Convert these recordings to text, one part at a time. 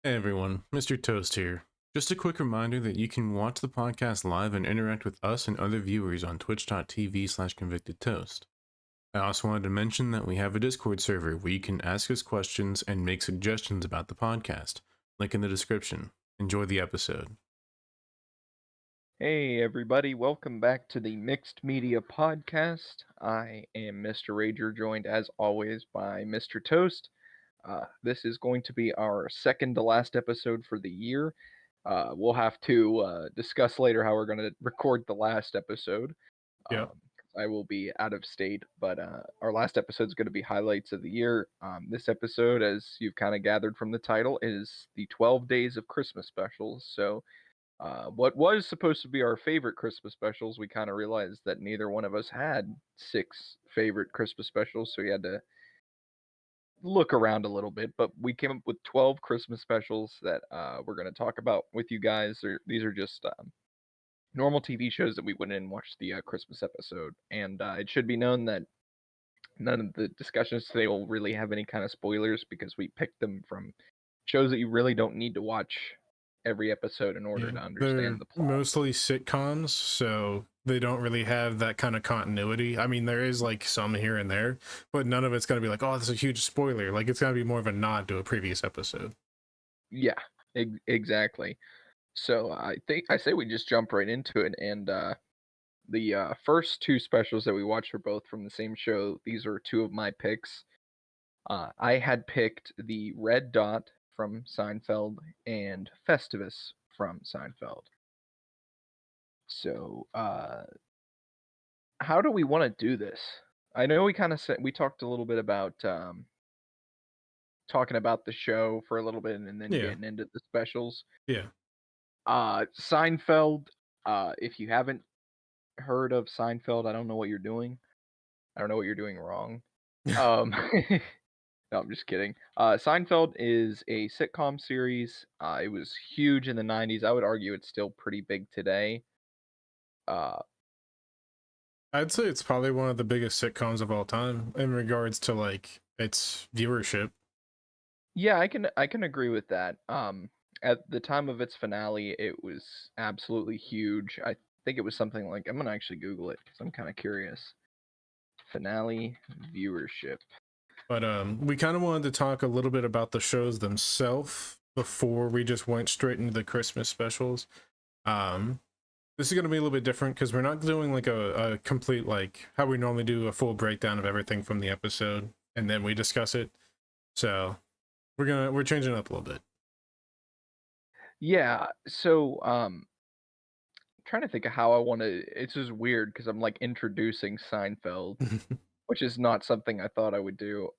Hey everyone, Mr. Toast here. Just a quick reminder that you can watch the podcast live and interact with us and other viewers on twitch.tv/convictedtoast. I also wanted to mention that we have a Discord server where you can ask us questions and make suggestions about the podcast. Link in the description. Enjoy the episode. Hey everybody, welcome back to the Mixed Media Podcast. I am Mr. Rager, joined as always by Mr. Toast. This is going to be our second to last episode for the year. We'll have to discuss later how we're going to record the last episode. Yep. I will be out of state, but our last episode is going to be highlights of the year. This episode, as you've kind of gathered from the title, is the 12 Days of Christmas specials. So what was supposed to be our favorite Christmas specials, we kind of realized that neither one of us had 6 favorite Christmas specials, so we had to look around a little bit. But we came up with 12 Christmas specials that we're going to talk about with you guys. These are just normal TV shows that we went in and watched the Christmas episode. And it should be known that none of the discussions today will really have any kind of spoilers because we picked them from shows that you really don't need to watch every episode in order Yeah. to understand They're the plot. mostly sitcoms, so they don't really have that kind of continuity. I mean, there is like some here and there, but none of it's going to be like, oh, this is a huge spoiler. Like, it's going to be more of a nod to a previous episode. Yeah, exactly. So I say we just jump right into it. And the first 2 specials that we watched were both from the same show. These are 2 of my picks. I had picked the Red Dot from Seinfeld and Festivus from Seinfeld. So how do we want to do this? I know we kind of said we talked a little bit about talking about the show for a little bit and then Yeah. getting into the specials. Yeah. Seinfeld. If you haven't heard of Seinfeld, I don't know what you're doing. I don't know what you're doing wrong. Um, no, I'm just kidding. Seinfeld is a sitcom series. It was huge in the '90s. I would argue it's still pretty big today. Uh, I'd say it's probably one of the biggest sitcoms of all time in regards to like its viewership. yeah, I can agree with that. At the time of its finale, it was absolutely huge. I think it was something like I'm gonna actually Google it because I'm kind of curious. Finale viewership. But we kind of wanted to talk a little bit about the shows themselves before we just went straight into the Christmas specials. Um, this is going to be a little bit different because we're not doing like a complete like how we normally do a full breakdown of everything from the episode and then we discuss it. So we're changing it up a little bit. Yeah, so trying to think of how I want to. It's just weird because I'm like introducing Seinfeld, which is not something I thought I would do.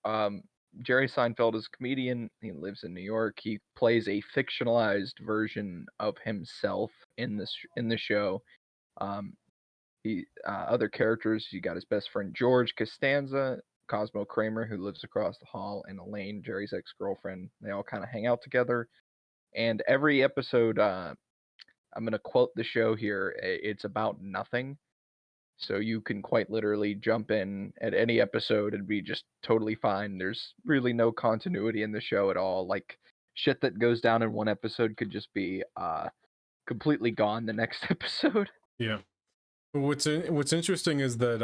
Jerry Seinfeld is a comedian. He lives in New York. He plays a fictionalized version of himself in the show. Um, he other characters. You got his best friend George Costanza, Cosmo Kramer, who lives across the hall, and Elaine, Jerry's ex girlfriend. They all kind of hang out together. And every episode, I'm going to quote the show here. It's about nothing. So you can quite literally jump in at any episode and be just totally fine. There's really no continuity in the show at all. Like shit that goes down in one episode could just be completely gone the next episode. Yeah. What's interesting is that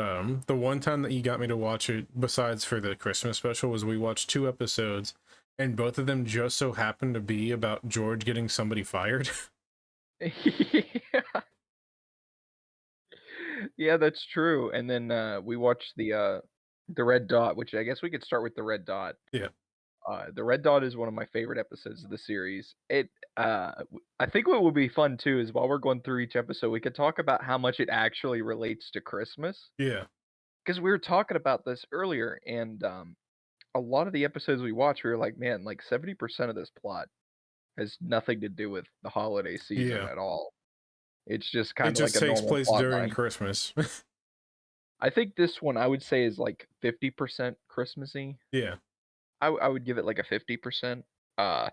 the one time that you got me to watch it besides for the Christmas special was we watched 2 episodes and both of them just so happened to be about George getting somebody fired. Yeah. Yeah, that's true. And then we watched the Red Dot, which I guess we could start with the Red Dot. Yeah. The Red Dot is one of my favorite episodes of the series. I think what would be fun too is while we're going through each episode, we could talk about how much it actually relates to Christmas. Yeah. Because we were talking about this earlier, and a lot of the episodes we watch, we were like, man, like 70% of this plot has nothing to do with the holiday season Yeah. at all. It's just It kind of like just a takes normal place plot during line. Christmas. I think this one I would say is like 50% Christmassy. Yeah. I would give it like a 50%, uh,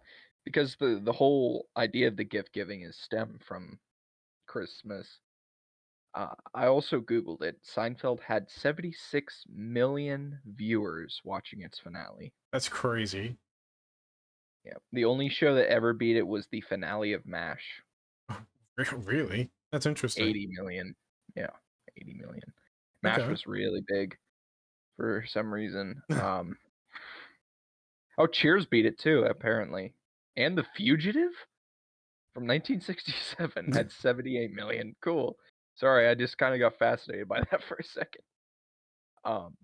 because the whole idea of the gift giving is stemmed from Christmas. I also Googled it. Seinfeld had 76 million viewers watching its finale. That's crazy. Yeah. The only show that ever beat it was the finale of MASH. Really? That's interesting. 80 million. Yeah, 80 million. MASH Okay. was really big for some reason. Oh, Cheers beat it too, apparently. And The Fugitive from 1967 had 78 million. Cool. Sorry, I just kind of got fascinated by that for a second. Um,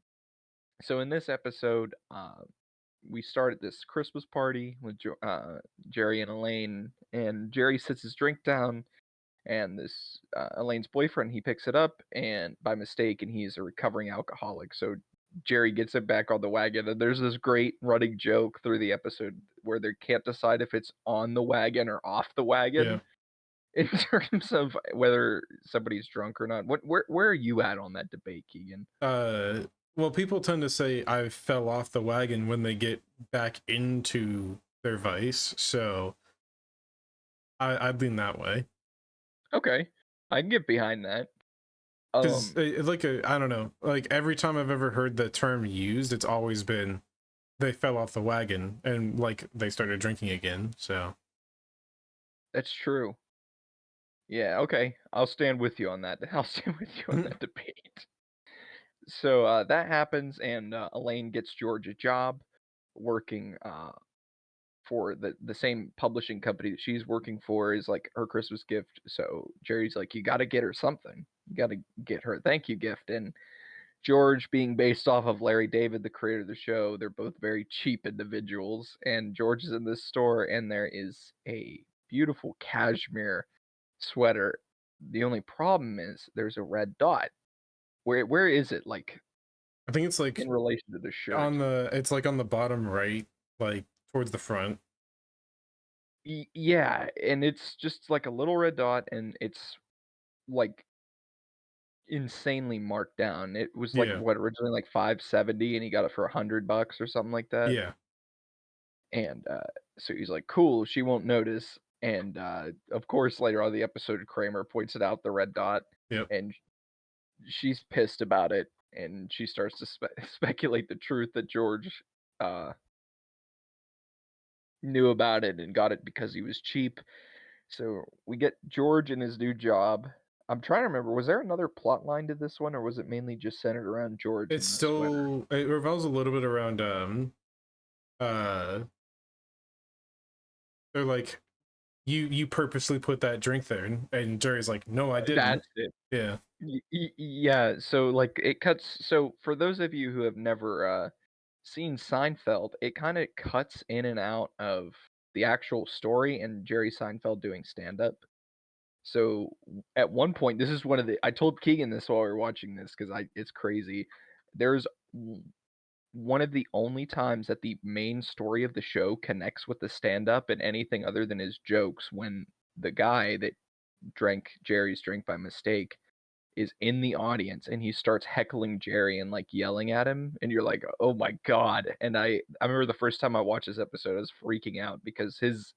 so in this episode, we start at this Christmas party with Jerry and Elaine, and Jerry sits his drink down, and this Elaine's boyfriend, he picks it up and by mistake, and he's a recovering alcoholic. So Jerry gets it back on the wagon, and there's this great running joke through the episode where they can't decide if it's on the wagon or off the Yeah. wagon in terms of whether somebody's drunk or not. Where are you at on that debate, Keegan? Well, people tend to say I fell off the wagon when they get back into their vice, so I'd lean that way. Okay, I can get behind that. Because Um, I don't know, like every time I've ever heard the term used, it's always been they fell off the wagon and like they started drinking again. So that's true. Yeah, okay. I'll stand with you on that. I'll stand with you on that debate. So that happens, and Elaine gets George a job working for the same publishing company that she's working for is like her Christmas gift. So Jerry's like, you got to get her something. You got to get her a thank you gift. And George, being based off of Larry David, the creator of the show, they're both very cheap individuals. And George is in this store, and there is a beautiful cashmere sweater. The only problem is there's a red dot. Where is it, like, I think it's like in relation to the shirt? it's like on the bottom right, like towards the front. Yeah, and it's just like a little red dot, and it's like insanely marked down. It was like Yeah, what, originally like 570, and he got it for $100 or something like that. yeah, And so he's like, "Cool, she won't notice." And of course, later on in the episode, Kramer points it out, the red dot, yep, and she's pissed about it, and she starts to speculate the truth that George uh, knew about it and got it because he was cheap. So we get George and his new job. I'm trying to remember, was there another plot line to this one, or was it mainly just centered around George it's and the sweater? still it revolves a little bit around uh they're like you purposely put that drink there, and Jerry's like, no, I didn't. That's it. Yeah, Yeah, so like it cuts. So for those of you who have never seen Seinfeld, it kind of cuts in and out of the actual story and Jerry Seinfeld doing stand up. So at one point, this is one of the I told Keegan this while we were watching this because I it's crazy. There's one of the only times that the main story of the show connects with the stand up and anything other than his jokes when the guy that drank Jerry's drink by mistake is in the audience and he starts heckling Jerry and like yelling at him and you're like, "Oh my god." And I remember the first time I watched this episode I was freaking out because his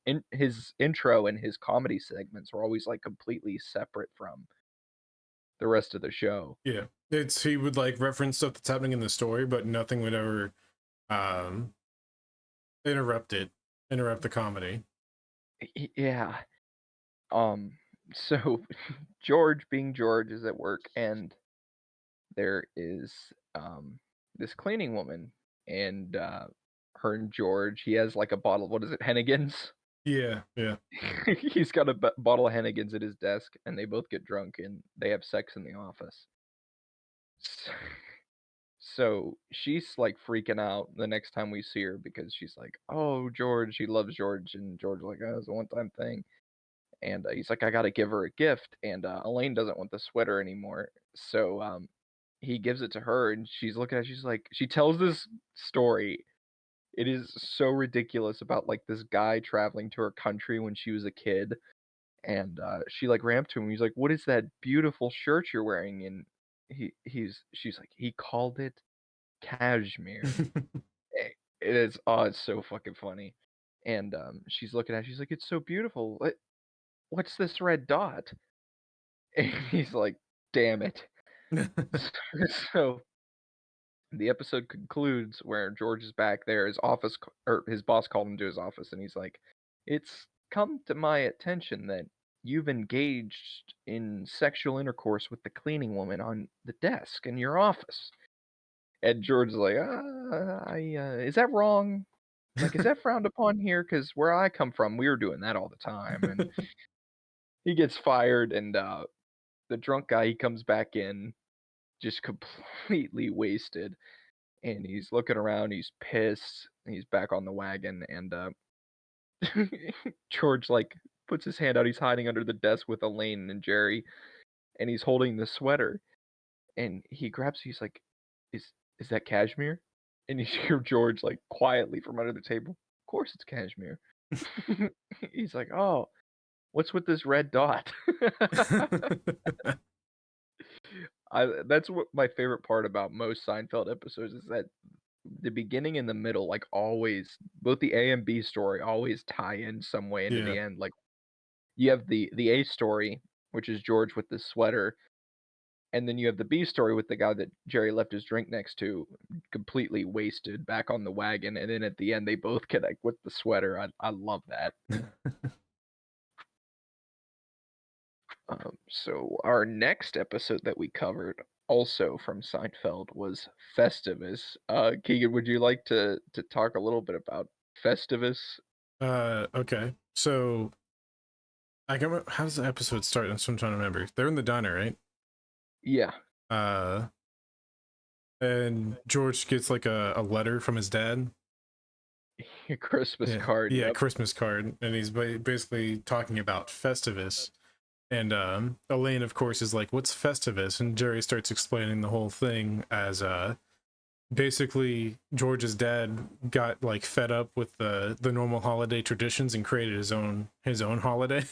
intro and his comedy segments were always like completely separate from the rest of the show. yeah. It's he would like reference stuff that's happening in the story, but nothing would ever um interrupt it, interrupt the comedy. Yeah. Um so George being George is at work and there is this cleaning woman and her and George, he has like a bottle, what is it, Hennigan's? Yeah, yeah. He's got a bottle of Hennigan's at his desk and they both get drunk and they have sex in the office. So, so she's like freaking out the next time we see her because she's like, "Oh, George," she loves George, and George like, "Oh, it's a one-time thing." And he's like, "I gotta give her a gift," and Elaine doesn't want the sweater anymore, so he gives it to her, and she's looking at it, she's like, she tells this story. It is so ridiculous about like this guy traveling to her country when she was a kid, and she like ran up to him. He's like, "What is that beautiful shirt you're wearing?" And she's like, "He called it cashmere." It is, oh, it's so fucking funny. And she's looking at it, she's like, "It's so beautiful. What's this red dot?" And he's like, "Damn it." So The episode concludes where George is back there. His office or his boss called him to his office, and he's like, "It's come to my attention that you've engaged in sexual intercourse with the cleaning woman on the desk in your office." And George's like, is that wrong? Like, is that frowned upon here? Because where I come from, we were doing that all the time." And he gets fired, and the drunk guy, he comes back in just completely wasted, and he's looking around, he's pissed, he's back on the wagon, and George, like, puts his hand out, he's hiding under the desk with Elaine and Jerry, and he's holding the sweater, and he grabs he's like, "Is that cashmere?" And you hear George, like, quietly from under the table, "Of course it's cashmere." He's like, "Oh, what's with this red dot?" That's what my favorite part about most Seinfeld episodes is that the beginning and the middle, like, always both the A and B story always tie in some way into Yeah. the end. Like, you have the A story, which is George with the sweater, and then you have the B story with the guy that Jerry left his drink next to, completely wasted, back on the wagon, and then at the end, they both connect with the sweater. I love that. So our next episode that we covered, also from Seinfeld, was Festivus. Keegan, would you like to talk a little bit about Festivus? Okay. So I can remember, how does the episode start? That's what I'm trying to remember. They're in the diner, right? Yeah, Uh, and George gets like a letter from his dad. Christmas Yeah, card. yeah, Yep. Christmas card, and he's basically talking about Festivus. And Elaine, of course, is like, "What's Festivus?" And Jerry starts explaining the whole thing as basically George's dad got like fed up with the normal holiday traditions and created his own holiday.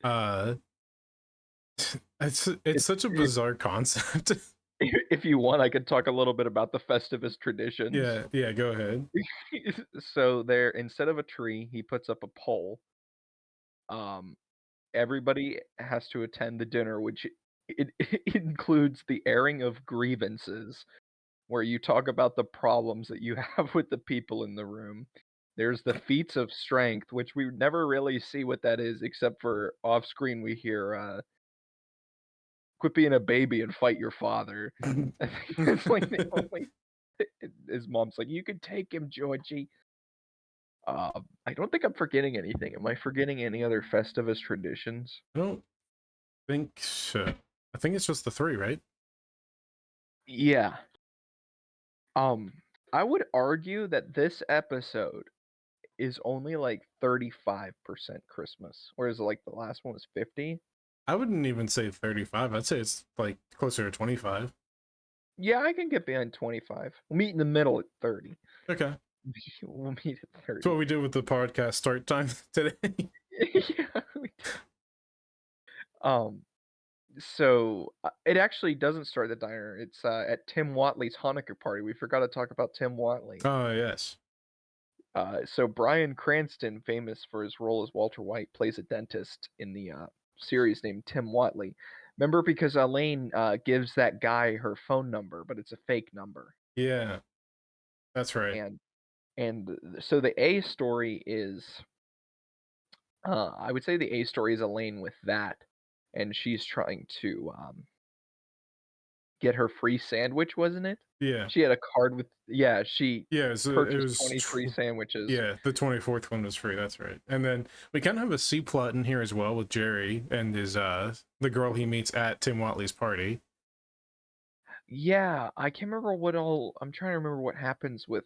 uh, it's If, such a bizarre concept. if you want, I could talk a little bit about the Festivus traditions. Yeah, yeah, go ahead. So there, instead of a tree, he puts up a pole. Um, Everybody has to attend the dinner, which it includes the airing of grievances, where you talk about the problems that you have with the people in the room. There's the feats of strength, which we never really see what that is, except for off screen we hear, "Quit being a baby and fight your father." I think that's like the only. His mom's like, "You can take him, Georgie." I don't think I'm forgetting anything. Am I forgetting any other Festivus traditions? I don't think so. I think it's just the three, right? Yeah. Um, I would argue that this episode is only like 35% Christmas, whereas like the last one was 50. I wouldn't even say 35. I'd say it's like closer to 25. Yeah, I can get behind 25. We'll meet in the middle at 30. Okay. We'll meet at That's what 30. we did with the podcast start time today. Yeah. Um, so it actually doesn't start at the diner. It's at Tim Watley's Hanukkah party. We forgot to talk about Tim Watley. Oh, yes. So Bryan Cranston, famous for his role as Walter White, plays a dentist in the series named Tim Watley. Remember, because Elaine gives that guy her phone number, but it's a fake number, Yeah, that's right. and so the A story is, I would say the A story is Elaine with that, and she's trying to get her free sandwich, wasn't it? Yeah. She had a card with, yeah, she Yeah, so it purchased was 20 free sandwiches. yeah, the 24th one was free, that's right. And then we kind of have a C plot in here as well with Jerry and his the girl he meets at Tim Watley's party. Yeah, I can't remember what all. I'm trying to remember what happens with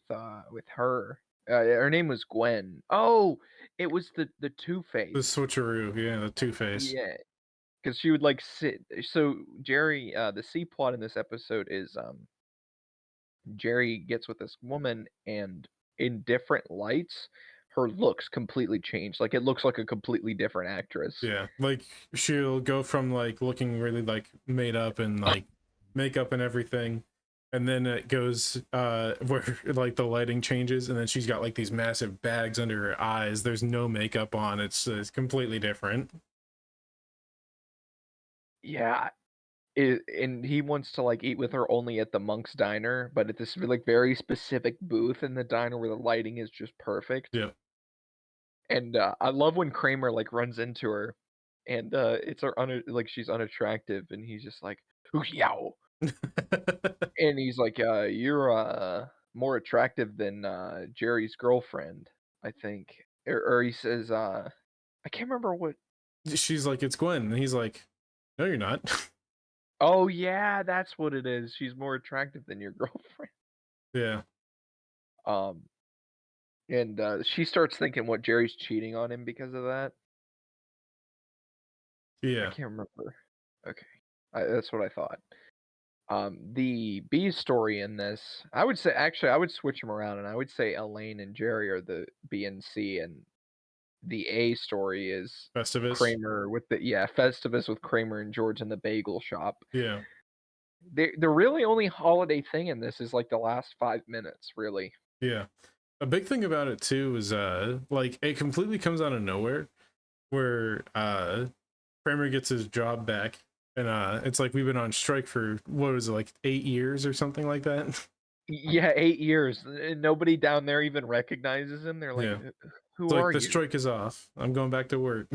her. Her name was Gwen. Oh, it was the The Two-Face. switcheroo, yeah, the Two-Face. Yeah, because she would like sit. So Jerry, the C plot in this episode is Jerry gets with this woman, and in different lights, her looks completely change. Like, it looks like a completely different actress. Yeah, like she'll go from like looking really like made up and like makeup and everything, and then it goes where like the lighting changes, and then she's got like these massive bags under her eyes. There's no makeup on. It's completely different. Yeah, and he wants to, like, eat with her only at the Monk's Diner, but at this, like, very specific booth in the diner where the lighting is just perfect. Yeah. And, I love when Kramer, like, runs into her, and, it's her like, she's unattractive, and he's just like, "Ooh, yow." And he's like, "You're, more attractive than, Jerry's girlfriend, I think." Or he says, I can't remember what. She's like, it's Gwen. And he's like, no, you're not. Oh, yeah, that's what it is. She's more attractive than your girlfriend. Yeah. Um, and, she starts thinking what Jerry's cheating on him because of that. I Yeah. can't remember. Okay. That's what I thought. The B story in this, I would say actually, I would switch them around, and I would say Elaine and Jerry are the B and C, and the A story is Festivus. Kramer with the Festivus with Kramer and George in the bagel shop. Yeah. The really only holiday thing in this is, like, the last 5 minutes, really. Yeah. A big thing about it too is like it completely comes out of nowhere where Kramer gets his job back, and it's like we've been on strike for what was it, like 8 years or something like that. Yeah, 8 years, and nobody down there even recognizes him. They're like, Yeah. It's Who like are the you?" strike is off. I'm going back to work.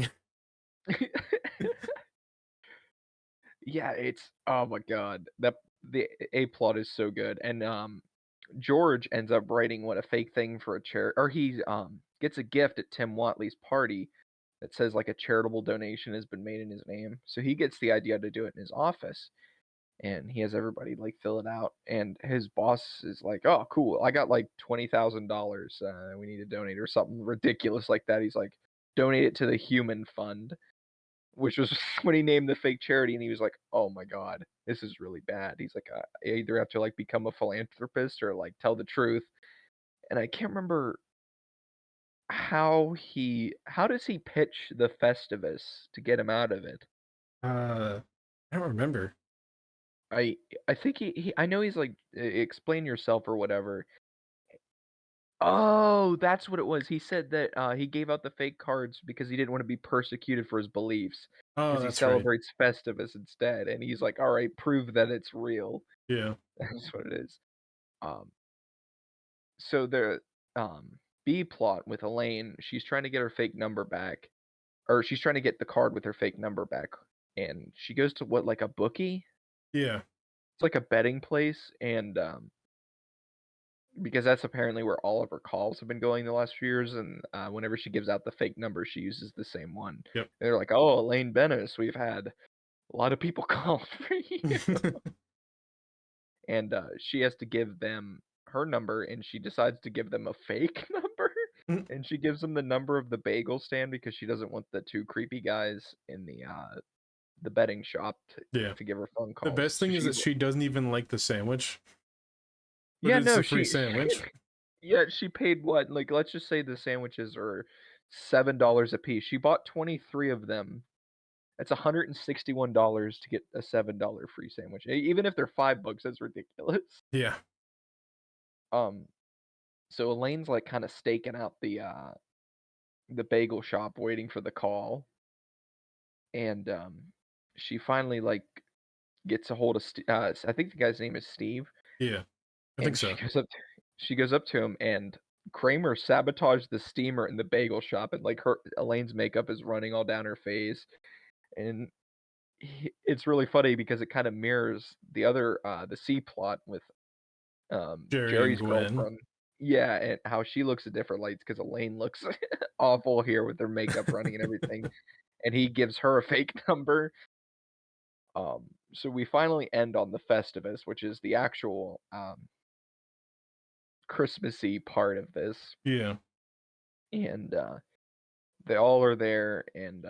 Yeah, it's oh my god. The A plot is so good, and, George ends up writing what a fake thing for a chair or he, gets a gift at Tim Watley's party that says, like, a charitable donation has been made in his name, so he gets the idea to do it in his office, and he has everybody, like, fill it out, and his boss is like, "Oh, cool, I got, like, $20,000, we need to donate," or something ridiculous like that. He's like, "Donate it to the Human Fund." Which was when he named the fake charity, and he was like, "Oh my god, this is really bad." He's like, "I either have to, like, become a philanthropist or, like, tell the truth." And I can't remember how does he pitch the Festivus to get him out of it? I don't remember. I I think I know he's like, explain yourself" or whatever. Oh, that's what it was. He said that, he gave out the fake cards because he didn't wanna be persecuted for his beliefs, Oh, because he that's right. celebrates Festivus instead, and he's like, "Alright, prove that it's real." Yeah. That's what it is. Um, so the, B plot with Elaine, she's trying to get her fake number back, or she's trying to get the card with her fake number back, and she goes to what, like a bookie? Yeah. It's like a betting place, and, because that's apparently where all of her calls have been going the last few years, and, whenever she gives out the fake number, she uses the same one. Yep. They're like, "Oh, Elaine Bennis, we've had a lot of people call for you." And, she has to give them her number, and she decides to give them a fake number, and she gives them the number of the bagel stand because she doesn't want the 2 creepy guys in the betting shop Yeah. to give her phone The calls. best So thing is that she's she doesn't even like the sandwich, but yeah, it's no, a free sandwich. yeah, she paid what? Like, let's just say the sandwiches are $7 a piece. She bought 23 of them. That's $161 to get a $7 free sandwich. Even if they're $5, that's ridiculous. Yeah. Um, so Elaine's, like, kinda staking out the bagel shop waiting for the call, and, she finally, like, gets a hold of I think the guy's name is Steve, Yeah. I think and so. she goes up to him, and Kramer sabotaged the steamer in the bagel shop, and, like, her Elaine's makeup is running all down her face, and it's really funny because it kinda mirrors the other, the C plot with, Jerry and Jerry's Gwen. girlfriend. Yeah, and how she looks at different lights because Elaine looks awful here with her makeup running and everything, and he gives her a fake number. So we finally end on the Festivus, which is the actual, Christmassy part of this, Yeah. and, they all are there, and,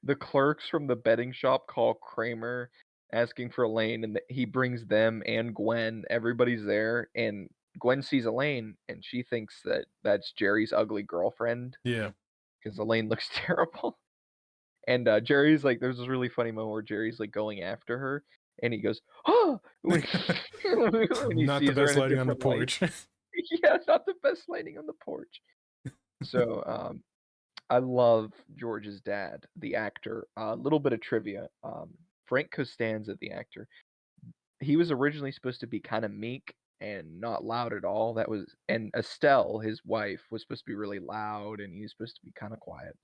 the clerks from the betting shop call Kramer asking for Elaine, and he brings them and Gwen. Everybody's there, and Gwen sees Elaine, and she thinks that that's Jerry's ugly girlfriend Yeah. because Elaine looks terrible. And Jerry's like, there's this really funny moment where Jerry's like going after her, and he goes, "Oh!" when when he Not the sees her best in a lighting on the different light. porch. Yeah, not the best lighting on the porch. So I love George's dad, the actor. A little bit of trivia. Frank Costanza, the actor, he was originally supposed to be kind of meek and not loud at all. And Estelle, his wife, was supposed to be really loud, and he was supposed to be kind of quiet.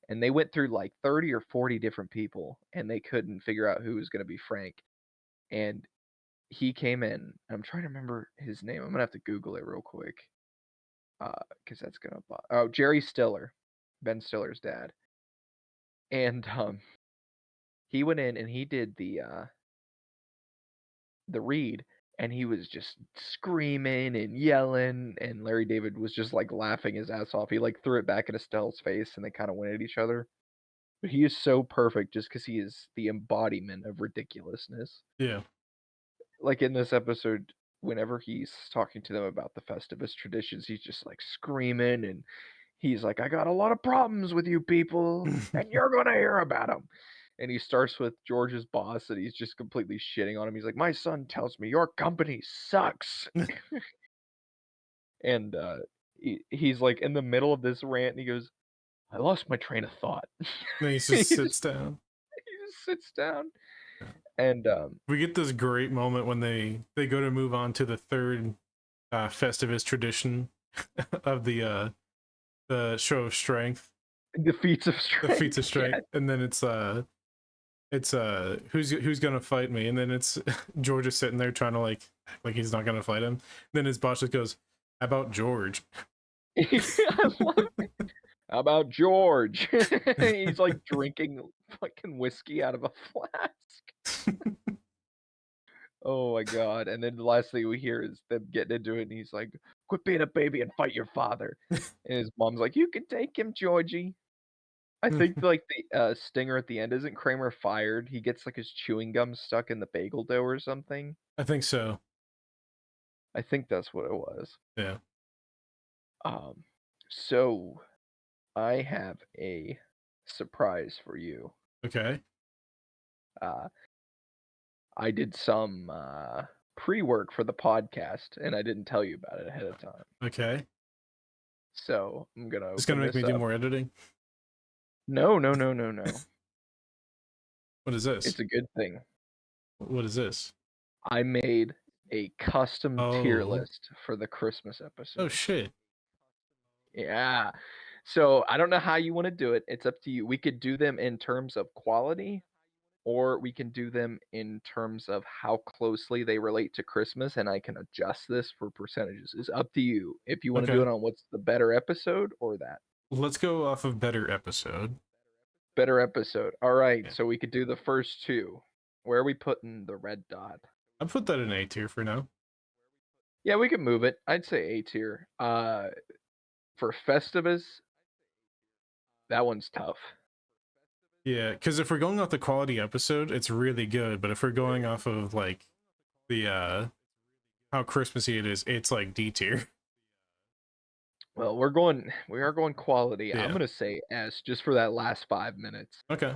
And they went through like 30 or 40 different people, and they couldn't figure out who was going to be Frank. And he came in. I'm trying to remember his name. I'm gonna have to Google it real quick, because that's gonna. Oh, Jerry Stiller, Ben Stiller's dad, and he went in and he did the read, and he was just screaming and yelling, and Larry David was just like laughing his ass off. He like threw it back at Estelle's face, and they kind of went at each other. But he is so perfect just because he is the embodiment of ridiculousness. Yeah. Like in this episode, whenever he's talking to them about the Festivus traditions, he's just like screaming, and he's like, I got a lot of problems with you people, and you're gonna hear about them. And he starts with George's boss, and he's just completely shitting on him. He's like, my son tells me your company sucks. And he's like in the middle of this rant, and he goes, I lost my train of thought. Then he just sits down. He just sits down. And we get this great moment when they go to move on to the third Festivus tradition of the show of strength. The feats of strength. The feats of strength. Yeah. And then it's who's gonna fight me? And then it's George is sitting there trying to like he's not gonna fight him. And then his boss just goes, how about George? I love it. How about George? He's like drinking fucking whiskey out of a flask. Oh my god. And then the last thing we hear is them getting into it, and he's like, quit being a baby and fight your father. And his mom's like, you can take him, Georgie. I think like the stinger at the end, isn't Kramer fired? He gets like his chewing gum stuck in the bagel dough or something. I think so. I think that's what it was. Yeah. So I have a surprise for you. Okay. I did some pre-work for the podcast, and I didn't tell you about it ahead of time. Okay. So I'm gonna. It's gonna make me do more editing. No. What is this? It's a good thing. What is this? I made a custom tier list for the Christmas episode. Oh shit. Yeah. So I don't know how you want to do it. It's up to you. We could do them in terms of quality, or we can do them in terms of how closely they relate to Christmas, and I can adjust this for percentages. It's up to you if you want to do it on what's the better episode or that. Let's go off of better episode. Better episode. All right, so we could do the first two. Where are we putting the red dot? I'll put that in A tier for now. Yeah, we could move it. I'd say A tier. For Festivus, that one's tough. Yeah, because if we're going off the quality episode, it's really good. But if we're going off of like the how Christmassy it is, it's like D tier. Well, we are going quality. Yeah. I'm gonna say S just for that last 5 minutes. Okay.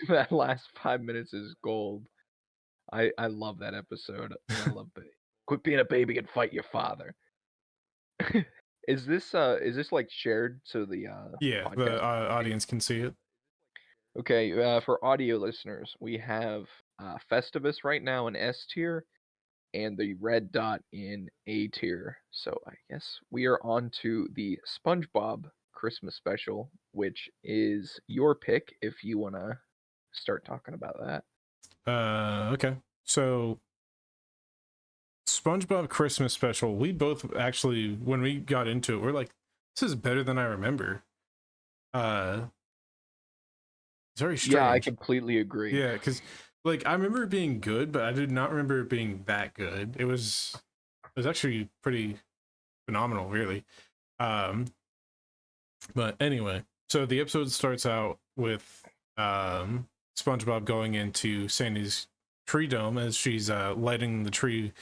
That last 5 minutes is gold. I love that episode. I love it. Quit being a baby and fight your father. Is this like shared so the the audience can see it? Okay, for audio listeners, we have Festivus right now in S tier, and the red dot in A tier. So I guess we are on to the SpongeBob Christmas special, which is your pick if you want to start talking about that. Okay. So SpongeBob Christmas special, we both actually, when we got into it, we're like, this is better than I remember. It's very strange. Yeah, I completely agree. Yeah, because like I remember it being good, but I did not remember it being that good. It was actually pretty phenomenal, really. But anyway, so the episode starts out with SpongeBob going into Sandy's tree dome as she's lighting the tree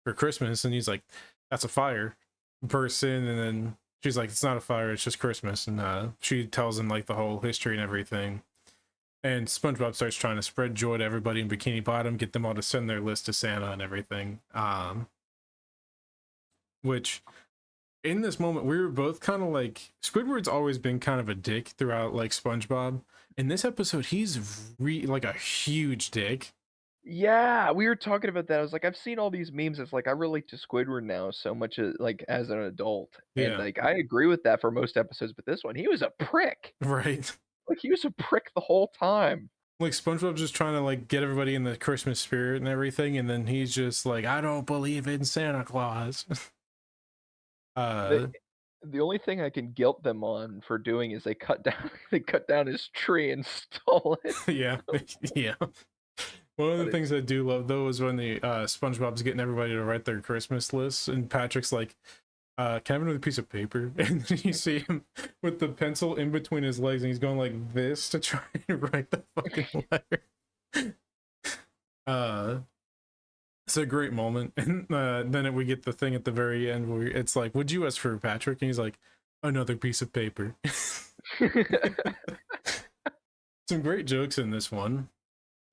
for Christmas, and he's like, that's a fire. Bursts in, and then she's like, it's not a fire, it's just Christmas. And she tells him like the whole history and everything. And SpongeBob starts trying to spread joy to everybody in Bikini Bottom, get them all to send their list to Santa and everything. Which, in this moment, we were both kind of like, Squidward's always been kind of a dick throughout, like, SpongeBob. In this episode, he's like a huge dick. Yeah, we were talking about that. I was like, I've seen all these memes. It's like I relate to Squidward now so much as, like as an adult, and Yeah, like I agree with that for most episodes. But this one, he was a prick. right. Like he was a prick the whole time. Like SpongeBob's just trying to like get everybody in the Christmas spirit and everything, and then he's just like, I don't believe in Santa Claus. The uh the only thing I can guilt them on for doing is they cut down they cut down his tree and stole it. yeah. Yeah. One of the But things it's I do love though is when the SpongeBob's getting everybody to write their Christmas lists, and Patrick's like, can I have another piece of paper? And then you see him with the pencil in between his legs, and he's going like this to try and write the fucking letter. uh it's a great moment. And then we get the thing at the very end where it's like, would you ask for Patrick? And he's like, another piece of paper. Some great jokes in this one.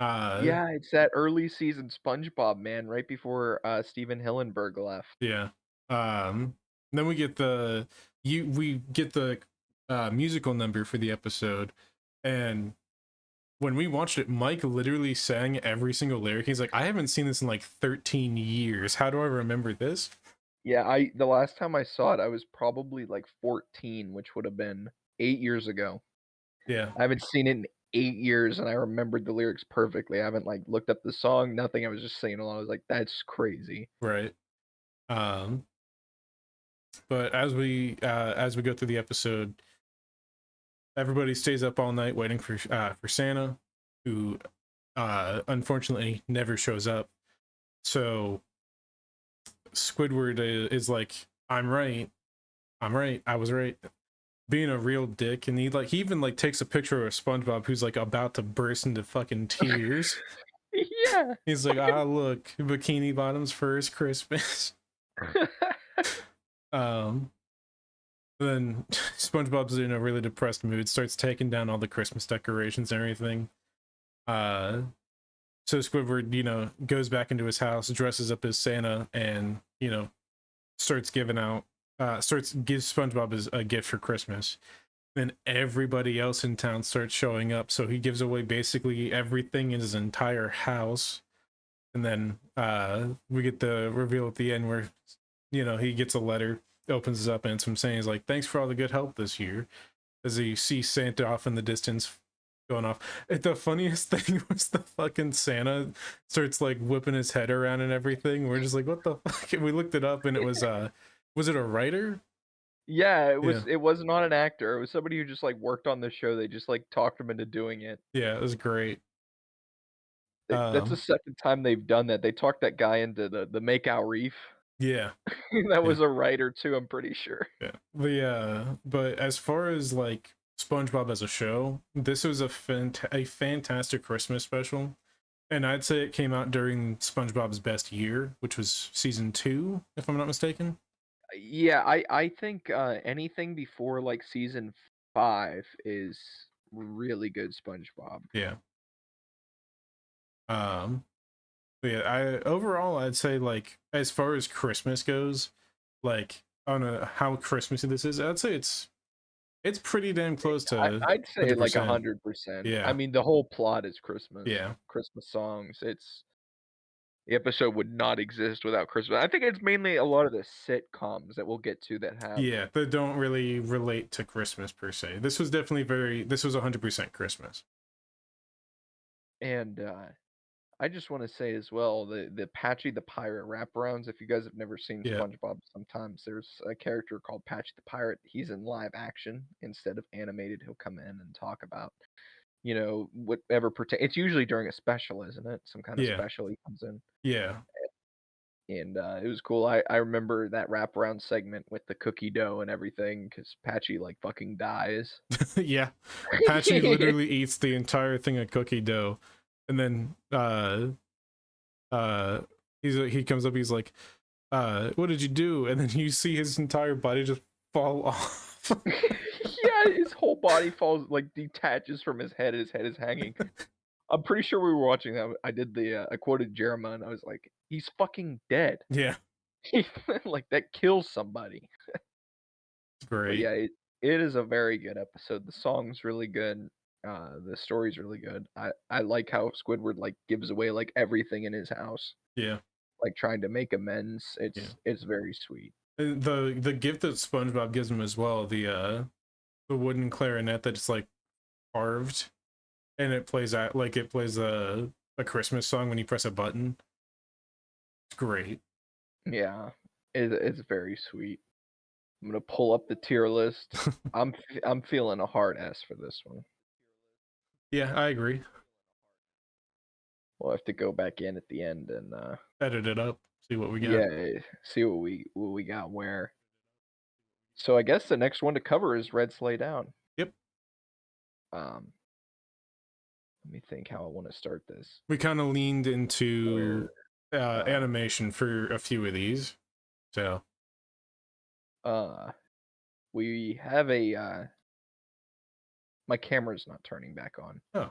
Yeah, it's that early season SpongeBob, man, right before Steven Hillenburg left. Yeah. Then we get the musical number for the episode, and when we watched it, Mike literally sang every single lyric. He's like, I haven't seen this in like 13 years. How do I remember this? Yeah, I the last time I saw it, I was probably like 14, which would have been 8 years ago. Yeah, I haven't seen it in 8 years, and I remembered the lyrics perfectly. I haven't, like, looked up the song, nothing, I was just singing along. I was like, "That's crazy." right. Um, but as we go through the episode, everybody stays up all night waiting for Santa, who unfortunately never shows up. So Squidward is like, I'm right, I was right, being a real dick. And he even like takes a picture of SpongeBob who's like about to burst into fucking tears. Yeah. He's like, ah, look, Bikini Bottom's first Christmas. um then SpongeBob's in a really depressed mood, starts taking down all the Christmas decorations and everything. So Squidward, goes back into his house, dresses up as Santa, and starts giving out gives SpongeBob as a gift for Christmas. Then everybody else in town starts showing up, so he gives away basically everything in his entire house. And then we get the reveal at the end where he gets a letter, opens it up, and it's from saying, he's like, thanks for all the good help this year, as you see Santa off in the distance going off. The funniest thing was the fucking Santa starts like whipping his head around and everything. We're just like, what the fuck? And we looked it up, and it was it a writer? Yeah, Yeah, it was not an actor, it was somebody who just, like, worked on the show, they just, like, talked him into doing it. yeah, it was great. That's the um second time they've done that, they talked that guy into the Makeout Reef. yeah, That yeah, was a writer too, I'm pretty sure. yeah. But as far as like SpongeBob as a show, this was a fantastic Christmas special. And I'd say it came out during SpongeBob's best year, which was season 2, if I'm not mistaken. Yeah, I think, anything before, like, season 5 is really good SpongeBob. Yeah. um But yeah, overall I'd say, like, as far as Christmas goes, like, I don't know how Christmassy this is. I'd say it's pretty damn close to I'd say, like, 100%. 100%. I Yeah. mean, the whole plot is Christmas, Yeah. Christmas songs, it's the episode would not exist without Christmas. I think it's mainly a lot of the sitcoms that we'll get to that have Yeah, that don't really relate to Christmas per se. This was 100% Christmas. and, I just wanna say as well, the Patchy the Pirate wraparounds, if you guys have never seen Yeah. SpongeBob, sometimes there's a character called Patchy the Pirate. He's in live action instead of animated. He'll come in and talk about, whatever pertain it's usually during a special, isn't it? Some kind of Yeah. special he comes in, Yeah. and, it was cool. I remember that wraparound segment with the cookie dough and everything because Patchy, like, fucking dies. Yeah. Patchy literally eats the entire thing of cookie dough, and then uh he comes up, he's like, what did you do? And then you see his entire body just fall off. Yeah, his whole body falls like, detaches from his head is hanging. I'm pretty sure we were watching that. I quoted Jeremiah, and I was like, "He's fucking dead." Yeah, Like, that kills somebody. it's But great. yeah, it is a very good episode. The song's really good. The story's really good. I like how Squidward like gives away like everything in his house, Yeah, like trying to make amends. yeah. It's very sweet. And the gift that SpongeBob gives him as well, the wooden clarinet that's like carved, and it plays at like it plays a Christmas song when you press a button. It's great. Yeah, it's very sweet. I'm gonna pull up the tier list. I'm feeling a hard S for this one. Yeah, I agree. We'll have to go back in at the end and Edit it up, see what we got. yeah, see what we got where. So I guess the next one to cover is Red Sleigh Down. Yep. Um, Let me think how I want to start this. We kind of leaned Where into uh animation for a few of these. So uh we have a my camera's not turning back on. oh,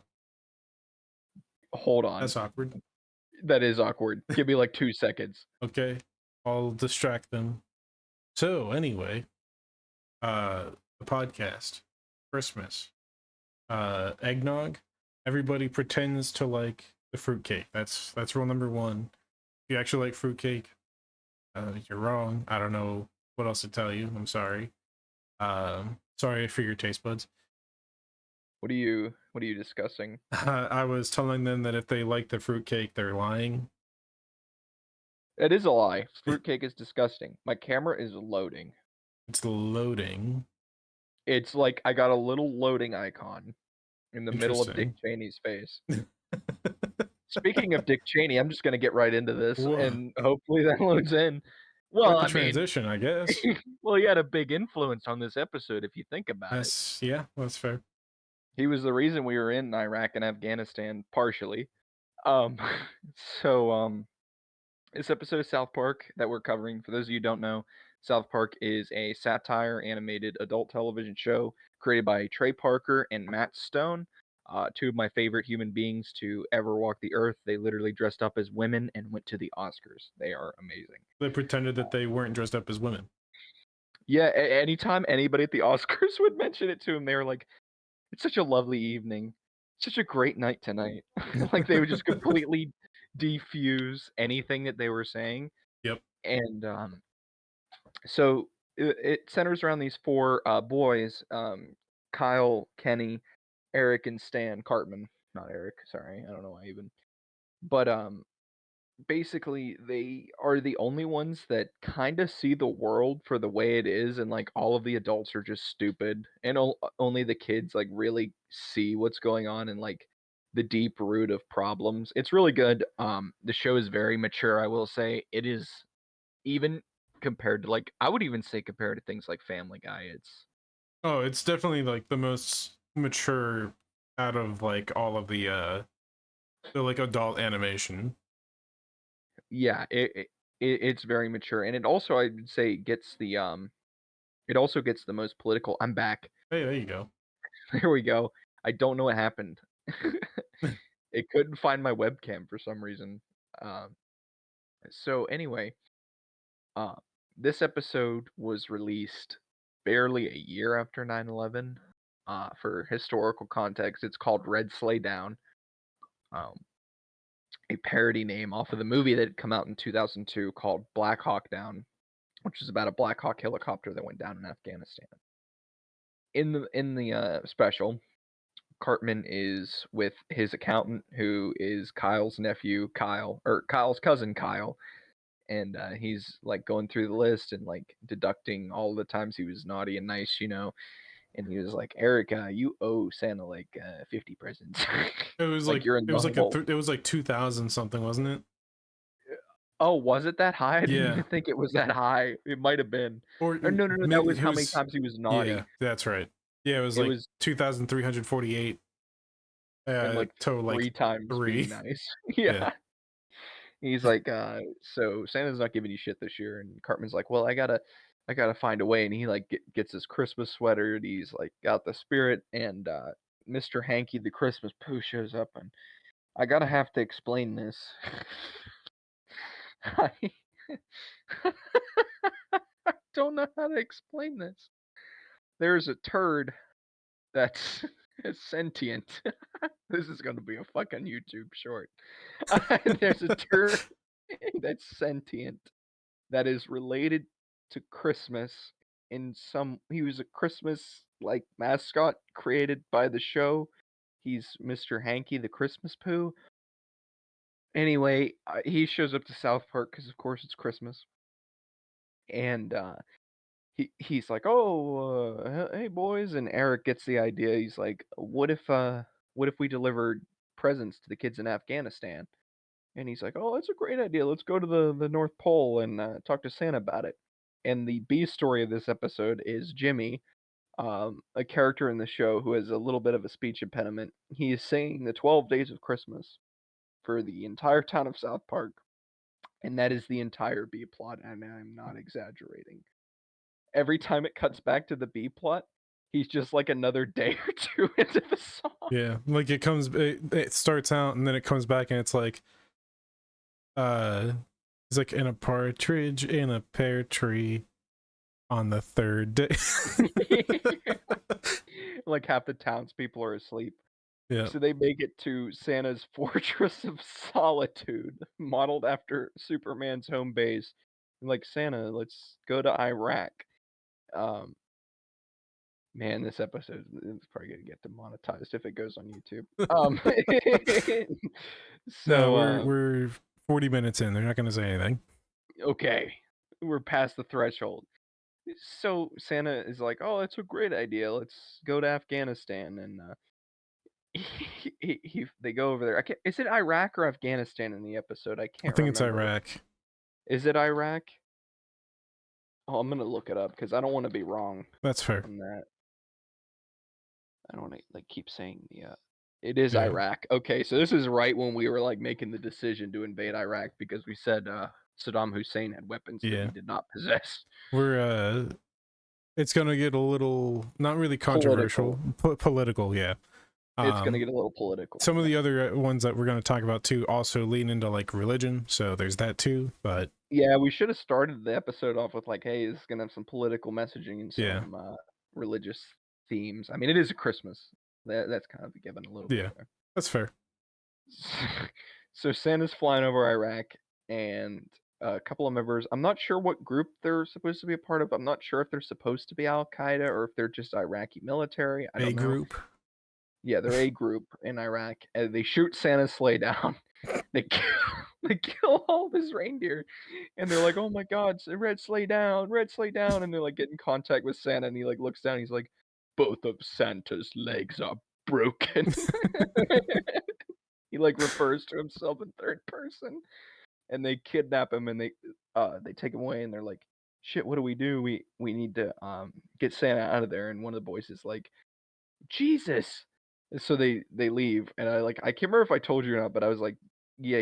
Hold on. that's awkward. That is awkward. Give me like 2 seconds. Okay. I'll distract them. So anyway, the podcast, Christmas, eggnog. Everybody pretends to like the fruitcake. That's rule number one. If you actually like fruitcake, you're wrong. I don't know what else to tell you. I'm sorry. Sorry for your taste buds. What are you discussing? I was telling them that if they like the fruitcake, they're lying. It is a lie. Fruitcake is disgusting. My camera is loading. It's loading. It's like I got a little loading icon in the middle of Dick Interesting. Cheney's face. Speaking of Dick Cheney, I'm just gonna get right into this, Whoa. and hopefully that loads in. Well, Quite the I mean, transition, I guess. well, he had a big influence on this episode if you think about it. That's yeah, that's fair. He was the reason we were in Iraq and Afghanistan partially. Um, so this episode of South Park that we're covering, for those of you who don't know, South Park is a satire animated adult television show created by Trey Parker and Matt Stone, two of my favorite human beings to ever walk the earth. They literally dressed up as women and went to the Oscars. They are amazing. They pretended that they weren't dressed up as women. Yeah, anytime anybody at the Oscars would mention it to him, they were like, "It's such a lovely evening, such a great night tonight." Like they would just completely defuse anything that they were saying, Yep. and so it centers around these four boys: Kyle, Kenny, Eric, and Stan Cartman. Not Eric. Sorry, I don't know why even. But basically, they are the only ones that kind of see the world for the way it is, and like all of the adults are just stupid, and only the kids like really see what's going on and like the deep root of problems. It's really good. The show is very mature. I will say it is even compared to like I would even say compared to things like Family Guy, it's Oh, it's definitely like the most mature out of like all of the like adult animation. yeah, it's very mature, and it also I would say gets the it also gets the most political. I'm back. Hey, there you go. There we go. I don't know what happened. It couldn't find my webcam for some reason. Um, so anyway, uh, this episode was released barely a year after 9/11. For historical context, it's called Red Sleigh Down. Um, a parody name off of the movie that had come out in 2002 called Black Hawk Down, which is about a Black Hawk helicopter that went down in Afghanistan. In the special, Cartman is with his accountant, who is Kyle's nephew, Kyle, or Kyle's cousin, Kyle, and he's like going through the list and like deducting all the times he was naughty and nice. And he was like, Erica, you owe Santa like 50 presents. Like you're in It the was like hole. it was like 2000 something, wasn't it? Oh, was it that high? I didn't Yeah. even think it was that high. It might have been. Or Or no, no, no. That maybe was it how many was times he was yeah, naughty. that's right. Yeah, it was It like was 2348 and like to like 3 times 3. being nice. Yeah. Yeah. He's like, so Santa's not giving you shit this year, and Cartman's like, well, I gotta find a way, and he like gets his Christmas sweater, and he's like got the spirit, and Mr. Hanky the Christmas Pooh shows up, and I gotta have to explain this. I don't know how to explain this. There's a turd that's Sentient. This is gonna be a fucking YouTube short. There's a term that's sentient that is related to Christmas in some he was a Christmas, like, mascot created by the show. He's Mr. Hanky the Christmas Pooh. Anyway, he shows up to South Park because, of course, it's Christmas, and, he's like, "Oh, hey, boys," and Eric gets the idea. He's like, what if we delivered presents to the kids in Afghanistan?" And he's like, "Oh, that's a great idea. Let's go to the North Pole and talk to Santa about it." And the B story of this episode is Jimmy, a character in the show who has a little bit of a speech impediment. He is singing the 12 Days of Christmas for the entire town of South Park, and that is the entire B plot, and I'm not exaggerating. Every time it cuts back to the B plot, he's just like another day or two into the song. Yeah, like it starts out and then it comes back and it's like it's like in a partridge in a pear tree on the third day. Like half the townspeople are asleep. Yeah. So they make it to Santa's Fortress of Solitude, modeled after Superman's home base. Like, Santa, let's go to Iraq. Um, Man, this episode is probably gonna get demonetized if it goes on YouTube. No, So, we're 40 minutes in. They're not going to say anything. okay, we're past the threshold. So Santa is like, "Oh, that's a great idea. Let's go to Afghanistan." And they go over there. Is it Iraq or Afghanistan in the episode? I I can't think it's remember. Iraq. Is it Iraq? Oh, I'm gonna look it up because I don't want to be wrong That's fair. on that. I don't want to like keep saying the. It is Yeah. Iraq. Okay, so this is right when we were like making the decision to invade Iraq because we said Saddam Hussein had weapons that Yeah. we did not possess. We're it's going to get a little not really controversial, political, yeah. It's gonna get a little political. Some of the other ones that we're going to talk about too also lean into like religion, so there's that too, but yeah, we should have started the episode off with like, hey, this is gonna have some political messaging and yeah. some religious themes. I mean, it is a Christmas. That's kind of a given a little bit Yeah. there. That's fair. So Santa's flying over Iraq, and a couple of members. I'm not sure what group they're supposed to be a part of. I'm not sure if they're supposed to be Al Qaeda or if they're just Iraqi military. I don't know. Group. Yeah, they're a group in Iraq, and they shoot Santa's sleigh down. They kill, they kill all of his reindeer, and they're like, "Oh my God, red sleigh down, red sleigh down!" And they're like get in contact with Santa, and he like looks down, and he's like, "Both of Santa's legs are broken." He like refers to himself in third person, and they kidnap him, and they take him away, and they're like, "Shit, what do? We need to get Santa out of there." And one of the boys is like, "Jesus!" And so they leave, and I can't remember if I told you or not, but I was like, yeah,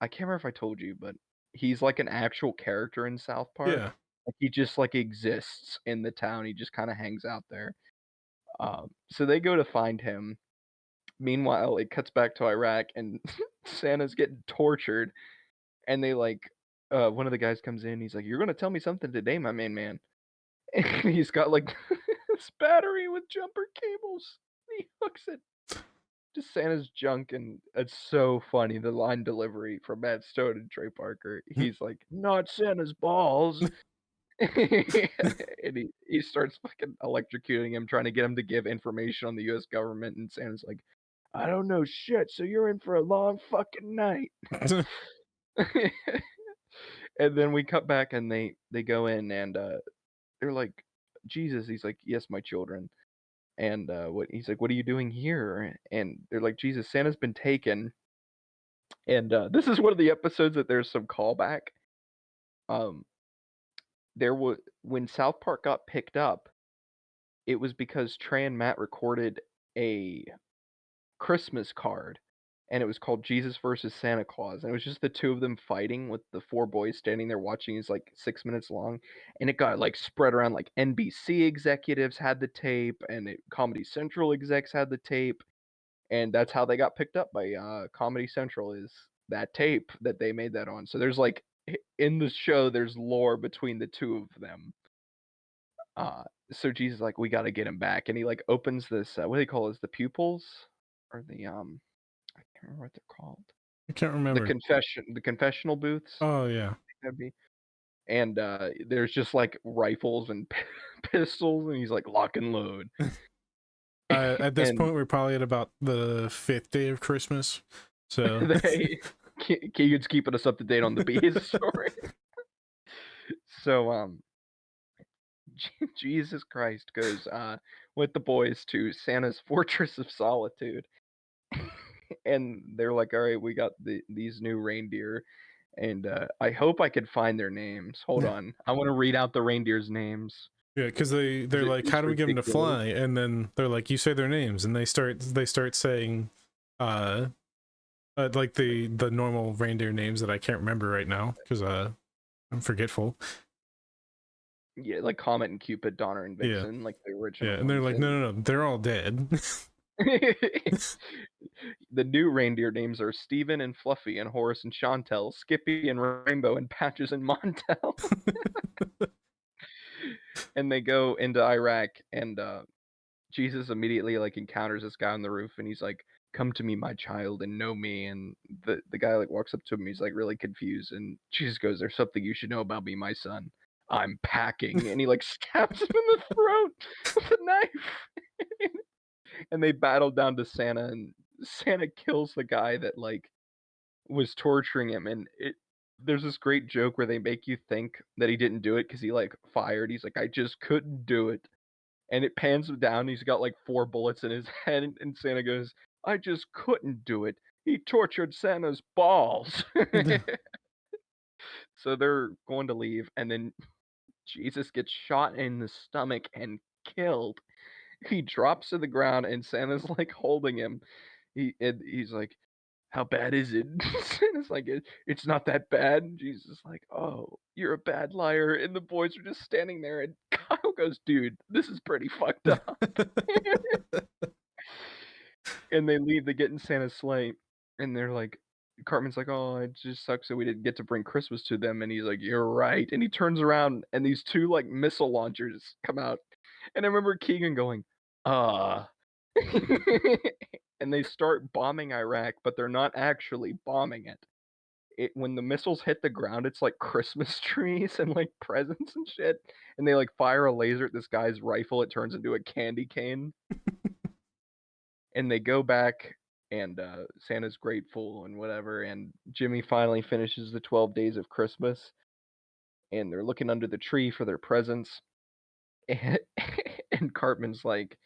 I can't remember if I told you, but he's like an actual character in South Park. Yeah. Like he just like exists in the town. He just kind of hangs out there. So they go to find him. Meanwhile, it cuts back to Iraq, and Santa's getting tortured. And they like, one of the guys comes in. He's like, "You're gonna tell me something today, my man." And he's got like this battery with jumper cables. He hooks it to Santa's junk, and it's so funny, the line delivery from Matt Stone and Trey Parker. He's like, "Not Santa's balls." And he starts fucking electrocuting him, trying to get him to give information on the US government, and Santa's like, "I don't know shit, so you're in for a long fucking night." And then we cut back, and they go in, and they're like, "Jesus," he's like, "Yes, my children." And what he's like, "What are you doing here?" And they're like, "Jesus, Santa's been taken." And this is one of the episodes that there's some callback. Um, there was when South Park got picked up, it was because Trey and Matt recorded a Christmas card, and it was called Jesus versus Santa Claus, and it was just the two of them fighting with the four boys standing there watching. It's like 6 minutes long, and it got like spread around. Like NBC executives had the tape, and Comedy Central execs had the tape, and that's how they got picked up by Comedy Central, is that tape that they made that on. So there's like in the show there's lore between the two of them. Uh, so Jesus is like, we got to get him back, and he like opens this. What do they call it? The pupils or the I can't remember what they're called. I can't remember. The confessional booths. Oh yeah. That'd be. And there's just like rifles and pistols, and he's like lock and load. At this And point, we're probably at about the 5th day of Christmas. So they Keegan's keeping us up to date on the bees story. So Jesus Christ goes with the boys to Santa's Fortress of Solitude. And they're like, all right, we got these new reindeer, and I hope I could find their names. Hold on, I want to read out the reindeers' names. yeah, because they're like, how It's do we get them to ridiculous. fly? And then they're like, you say their names, and they start saying, like the normal reindeer names that I can't remember right now because I'm forgetful. Yeah, like Comet and Cupid, Donner and Yeah. Vixen, like the original. Yeah, and they're like, ones. no, they're all dead. The new reindeer names are Steven and Fluffy and Horace and Chantel, Skippy and Rainbow and Patches and Montel. And they go into Iraq, and Jesus immediately like encounters this guy on the roof, and he's like, "Come to me, my child, and know me." And the guy like walks up to him, he's like really confused, and Jesus goes, "There's something you should know about me, my son. I'm packing." And he like stabs him in the throat with a knife. And they battle down to Santa, and Santa kills the guy that like was torturing him. And there's this great joke where they make you think that he didn't do it because he like fired. He's like, I just couldn't do it. And it pans him down. He's got like 4 bullets in his head, and Santa goes, I just couldn't do it. He tortured Santa's balls. So they're going to leave, and then Jesus gets shot in the stomach and killed. He drops to the ground, and Santa's like holding him. He's like, "How bad is it?" Santa's like, "It's not that bad." And Jesus is like, "Oh, you're a bad liar." And the boys are just standing there, and Kyle goes, "Dude, this is pretty fucked up." And they leave. They get in Santa's sleigh, and they're like, Cartman's like, "Oh, it just sucks that we didn't get to bring Christmas to them." And he's like, "You're right." And he turns around, and these two like missile launchers come out. And I remember Keegan going, "Uh," and they start bombing Iraq, but they're not actually bombing it. When the missiles hit the ground, it's like Christmas trees and like presents and shit. And they like fire a laser at this guy's rifle. It turns into a candy cane. And they go back, and Santa's grateful and whatever. And Jimmy finally finishes the 12 days of Christmas, and they're looking under the tree for their presents. And, and Cartman's like,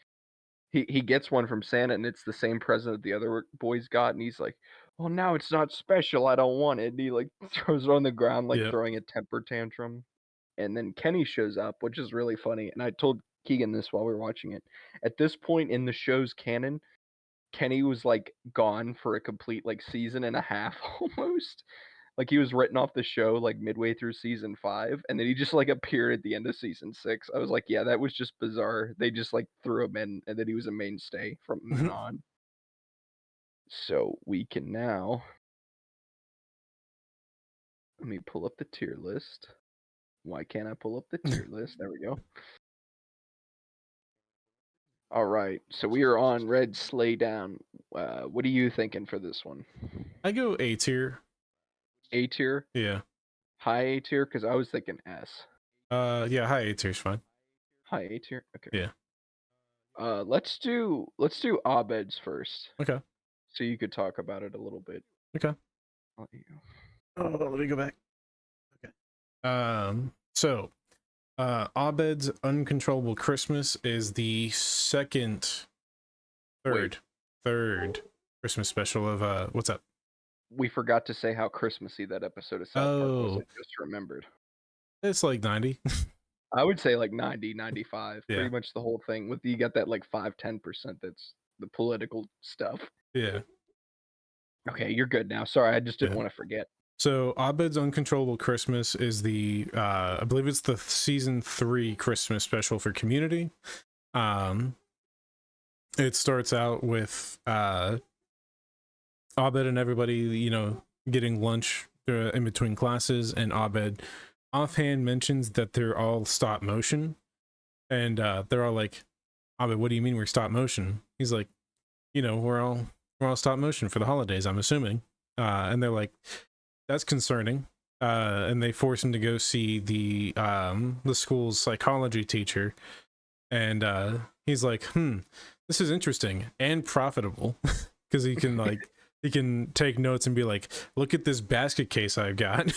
he gets one from Santa, and it's the same present that the other boys got, and he's like, "Well, now it's not special. I don't want it." And he like throws it on the ground, like Yeah. throwing a temper tantrum. And then Kenny shows up, which is really funny. And I told Keegan this while we were watching it. At this point in the show's canon, Kenny was like gone for a complete like season and a half almost. Like he was written off the show like midway through season 5, and then he just like appeared at the end of season 6. I was like, yeah, that was just bizarre. They just like threw him in, and then he was a mainstay from then on. So we can now let me pull up the tier list. Why can't I pull up the tier list? There we go. All right, so we are on Red Sleigh Down. What are you thinking for this one? I go A tier. A tier, Yeah. high A tier, because I was thinking S. Yeah, high A tier's fine. High A tier. Okay. Yeah. Let's do Abed's first. Okay. So you could talk about it a little bit. Okay. I'll let you go. Oh, let me go back. Okay. So Abed's Uncontrollable Christmas is the third Christmas special of what's up? We forgot to say how Christmassy that episode of South Park was. I just remembered. It's like 90. I would say like 90, 95. Yeah. Pretty much the whole thing. With you got that like 5-10% that's the political stuff. Yeah. Okay, you're good now. Sorry, I just didn't Yeah. want to forget. So Abed's Uncontrollable Christmas is the I believe it's the season 3 Christmas special for Community. It starts out with Abed and everybody, you know, getting lunch in between classes, and Abed offhand mentions that they're all stop motion, And they're all like, Abed, what do you mean we're stop motion? He's like, we're all stop motion for the holidays, I'm assuming. And they're like, that's concerning. And they force him to go see the school's psychology teacher. And he's like, this is interesting and profitable because he can he can take notes and be like, look at this basket case I've got.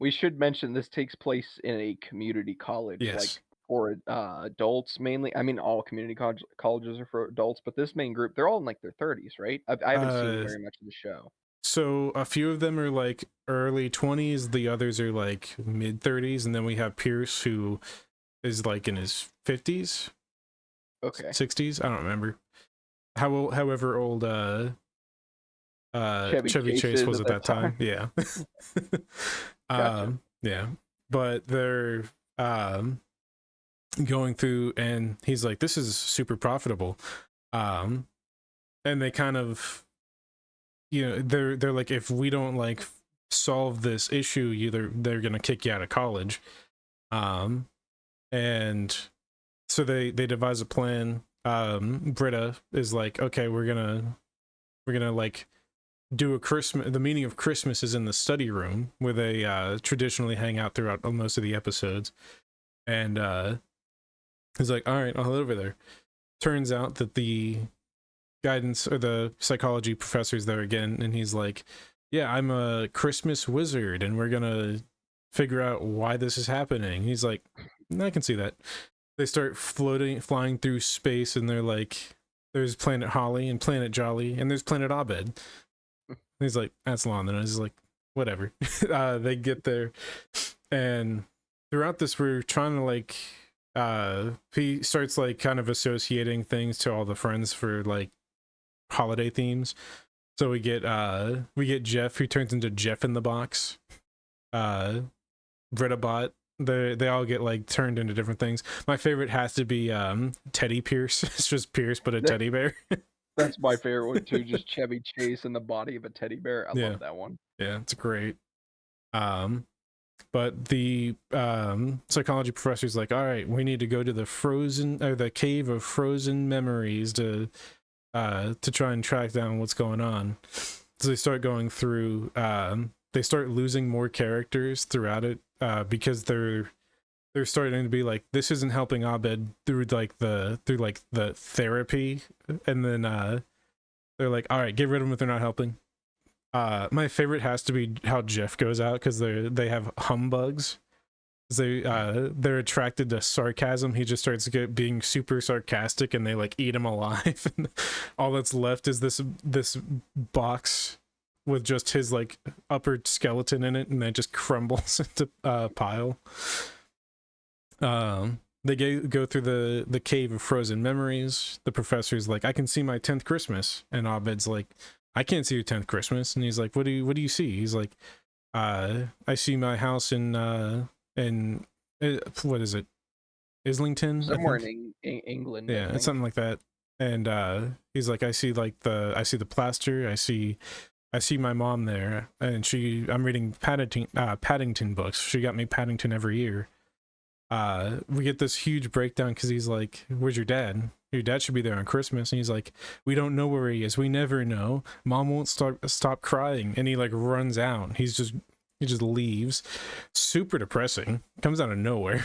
We should mention this takes place in a community college, like Yes. for adults mainly. I mean, all community colleges are for adults, but this main group, they're all in like their 30s, right? I haven't seen Uh, very much of the show. so a few of them are like early 20s, the others are like mid 30s, and then we have Pierce who is like in his 50s, Okay, 60s. I don't remember however old Chevy Chase Chase is was at at that that time. time. Yeah. Gotcha. Yeah. But they're going through, and he's like, this is super profitable. And they kind of, they're like, if we don't like solve this issue, they're gonna kick you out of college. And so they devise a plan. Britta is like, okay, we're gonna like do a Christmas. The meaning of Christmas is in the study room where they traditionally hang out throughout most of the episodes. And he's like, all right, I'll head over there. Turns out that the guidance or the psychology professor's there again, and he's like, yeah, I'm a Christmas wizard, and we're gonna figure out why this is happening. He's like, I can see that. They start flying through space, and they're like, there's Planet Holly and Planet Jolly, and there's Planet Abed. And he's like, that's London. And he's like, whatever. They get there, and throughout this, we're trying to like, he starts like kind of associating things to all the friends for like holiday themes. So we get Jeff, who turns into Jeff in the Box. Britta Bot. They all get like turned into different things. My favorite has to be Teddy Pierce. It's just Pierce but a teddy bear. That's my favorite one too, just Chevy Chase in the body of a teddy bear. I Yeah, love that one. yeah, it's great. But the psychology professor's like, all right, we need to go to the cave of frozen memories to try and track down what's going on. So they start going through. They start losing more characters throughout it because they're starting to be like, this isn't helping Abed through the therapy, and then they're like, all right, get rid of them if they're not helping. My favorite has to be how Jeff goes out because they have humbugs. They're attracted to sarcasm. He just starts being super sarcastic, and they like eat him alive. And all that's left is this box with just his like upper skeleton in it, and then just crumbles into a pile. They go through the cave of frozen memories. The professor's like, I can see my 10th Christmas, and Abed's like, I can't see your 10th Christmas. And he's like, what do you see? He's like, I see my house in what is it, Islington, Somewhere in England. yeah, it's something like that. And he's like, I see the plaster, I see my mom there, and I'm reading Paddington books. She got me Paddington every year. We get this huge breakdown because he's like, where's your dad? Your dad should be there on Christmas. And he's like, we don't know where he is. We never know. Mom won't stop crying. And he like runs out. He just leaves. Super depressing. Comes out of nowhere.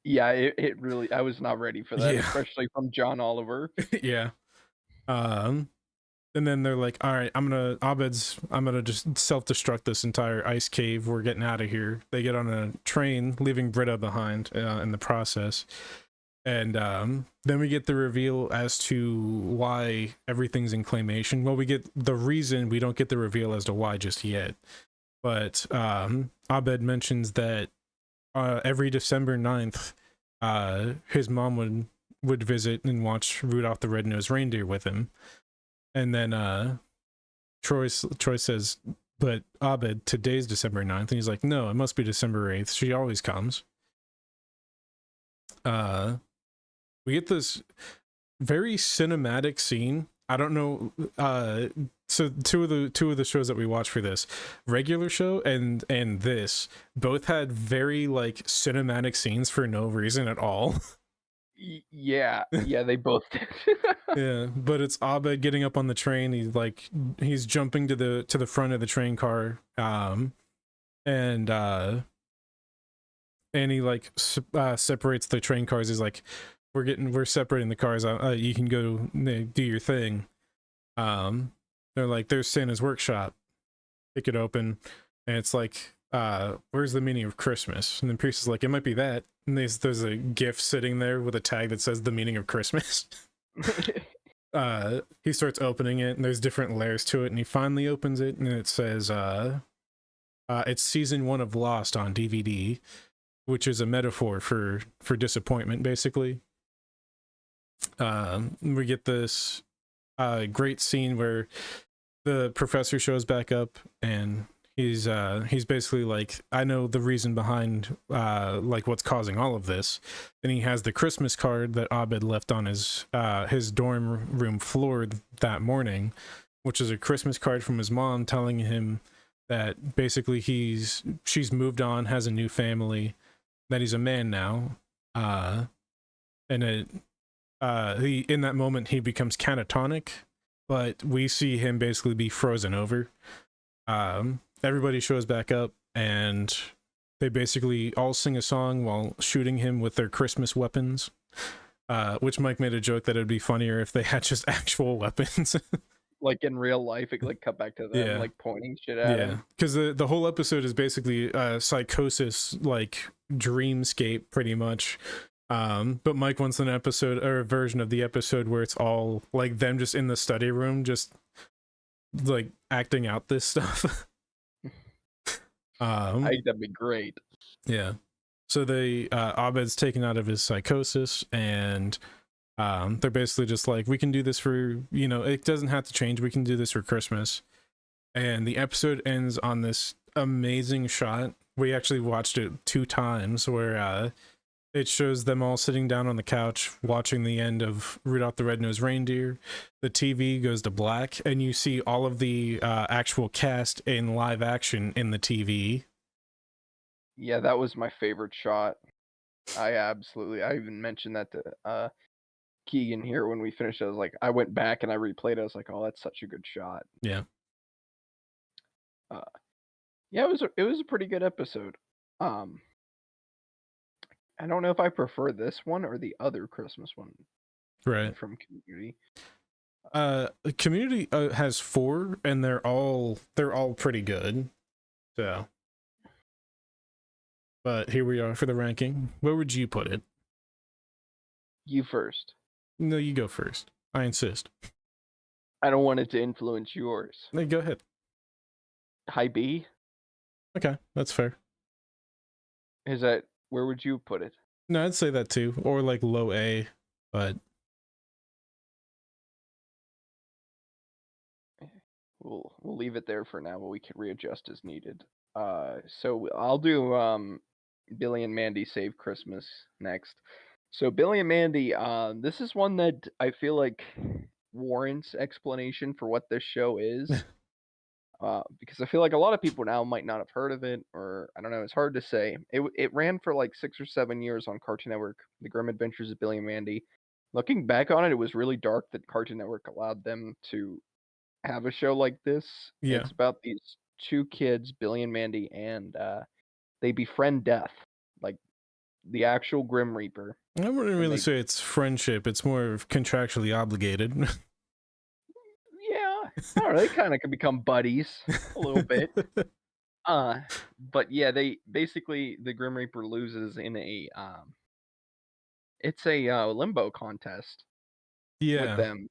Yeah, it really, I was not ready for that, Yeah. especially from John Oliver. Yeah. And then they're like, all right, I'm gonna just self-destruct this entire ice cave. We're getting out of here. They get on a train, leaving Britta behind in the process. And then we get the reveal as to why everything's in claymation. Well, we get the reason, we don't get the reveal as to why just yet. But Abed mentions that every December 9th, his mom would visit and watch Rudolph the Red-Nosed Reindeer with him. And then Troy says, but Abed, today's December 9th. And he's like, no, it must be December 8th. She always comes. We get this very cinematic scene I don't know. So two of the shows that we watched for this regular show and this both had very like cinematic scenes for no reason at all. Yeah, yeah, they both did. Yeah, but it's Abed getting up on the train. He's jumping to the front of the train car, and he like separates the train cars. He's like, we're separating the cars. You can go do your thing. They're like, there's Santa's workshop. Pick it open, and it's like, where's the meaning of Christmas? And then Priest is like, it might be that. And there's a gift sitting there with a tag that says the meaning of Christmas. He starts opening it, and there's different layers to it, and he finally opens it, and it says, it's season 1 of Lost on DVD, which is a metaphor for disappointment, basically. We get this great scene where the professor shows back up, and he's basically like, I know the reason behind like what's causing all of this. And he has the Christmas card that Abed left on his dorm room floor that morning, which is a Christmas card from his mom telling him that basically she's moved on, has a new family, that he's a man now, and he, in that moment, he becomes catatonic, but we see him basically be frozen over. Everybody shows back up, and they basically all sing a song while shooting him with their Christmas weapons, which Mike made a joke that it'd be funnier if they had just actual weapons. Like in real life, it like cut back to them Yeah. like pointing shit at him. Because the whole episode is basically psychosis, like dreamscape, pretty much. But Mike wants an episode or a version of the episode where it's all like them just in the study room, just like acting out this stuff. I think that'd be great. Yeah. So Abed's taken out of his psychosis, and they're basically just like, we can do this for, it doesn't have to change. We can do this for Christmas. And the episode ends on this amazing shot. We actually watched it 2 times, where it shows them all sitting down on the couch watching the end of Rudolph the Red-Nosed Reindeer. The TV goes to black, and you see all of the actual cast in live action in the TV. Yeah, that was my favorite shot. I even mentioned that to Keegan here when we finished. I was like, I went back and I replayed it. I was like, oh, that's such a good shot. Yeah. Yeah, it was a pretty good episode. I don't know if I prefer this one or the other Christmas one Right. from Community. Community has 4, and they're all pretty good. So, but here we are for the ranking. Where would you put it? You first. No, you go first. I insist. I don't want it to influence yours. No, go ahead. High B? Okay, that's fair. Is that where would you put it? No, I'd say that too, or like low A, but We'll leave it there for now, but we can readjust as needed. So I'll do Billy and Mandy Save Christmas next. So Billy and Mandy, this is one that I feel like warrants explanation for what this show is. Because I feel like a lot of people now might not have heard of it, or I don't know, it's hard to say. It ran for like 6 or 7 years on Cartoon Network, The Grim Adventures of Billy and Mandy. Looking back on it, it was really dark that Cartoon Network allowed them to have a show like this. yeah. It's about these 2 kids, Billy and Mandy, and they befriend death, like the actual Grim Reaper. I wouldn't really they- say it's friendship. It's more of contractually obligated. Yeah, I don't know. They kind of can become buddies a little bit. But yeah, they basically the Grim Reaper loses in a it's a limbo contest with Yeah. them.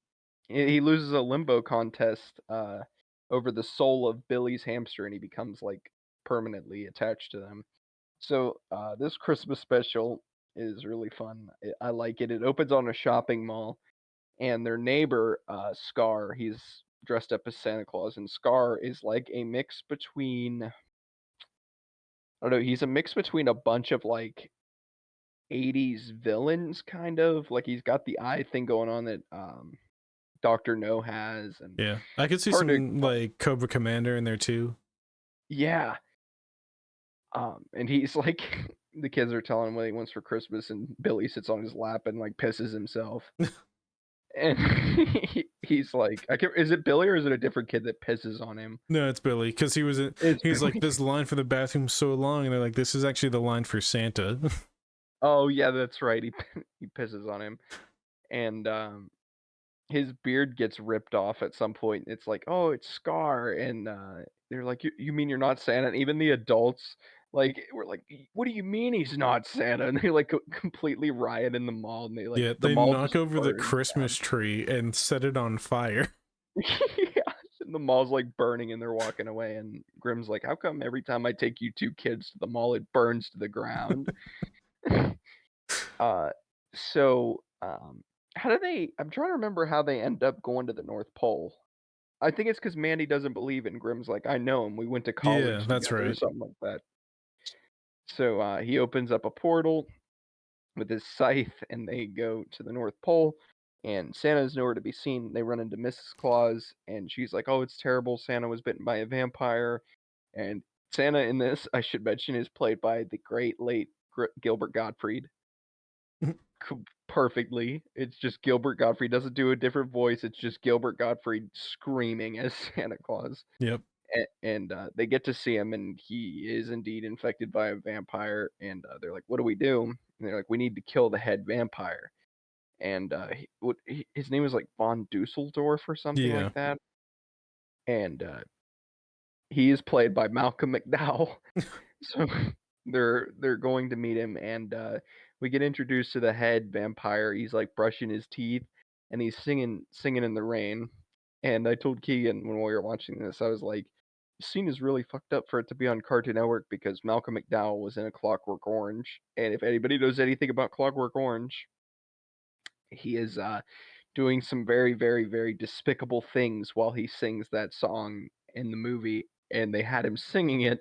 He loses a limbo contest over the soul of Billy's hamster, and he becomes like permanently attached to them. So this Christmas special is really fun. I like it. It opens on a shopping mall, and their neighbor Scar, he's dressed up as Santa Claus, and Scar is like a mix between I don't know, he's a mix between a bunch of like 80s villains kind of. Like he's got the eye thing going on that Doctor No has, and Yeah, I could see hard to some like Cobra Commander in there too. yeah. And he's like, the kids are telling him what he wants for Christmas, and Billy sits on his lap and like pisses himself. And he's like, I can is it Billy or is it a different kid that pisses on him? No, it's Billy because It's he's like, Billy. this line for the bathroom's so long, and they're like, this is actually the line for Santa. Oh yeah, that's right. He pisses on him, and his beard gets ripped off at some point. It's like, oh, it's Scar, and they're like, you mean you're not Santa? And even the adults like were like, what do you mean he's not Santa? And they like completely riot in the mall, and they like Yeah, the they mall knock just over the burns Christmas down. tree and set it on fire. Yeah, and the mall's like burning, and they're walking away. And Grimm's like, how come every time I take you two kids to the mall, it burns to the ground? Uh, so, how do they I'm trying to remember how they end up going to the North Pole. I think it's because Mandy doesn't believe in Grimm's like, "I know him, we went to Yeah, college that's together," or right. something like that. So, he opens up a portal with his scythe, and they go to the North Pole, and Santa's nowhere to be seen. They run into Mrs. Claus, and she's like, "Oh, it's terrible, Santa was bitten by a vampire," and Santa in this, I should mention, is played by the great late Gilbert Gottfried. Perfectly. It's just Gilbert Gottfried doesn't do a different voice. It's just Gilbert Gottfried screaming as Santa Claus. Yep. And they get to see him, and he is indeed infected by a vampire. And they're like, "What do we do?" And they're like, "We need to kill the head vampire." And his name was like von Dusseldorf or something Yeah. like that. And he is played by Malcolm McDowell. So they're going to meet him, and we get introduced to the head vampire. He's like brushing his teeth, and he's singing in the rain. And I told Keegan when we were watching this, I was like, "The scene is really fucked up for it to be on Cartoon Network because Malcolm McDowell was in A Clockwork Orange, and if anybody knows anything about Clockwork Orange, he is doing some very, very, very despicable things while he sings that song in the movie, and they had him singing it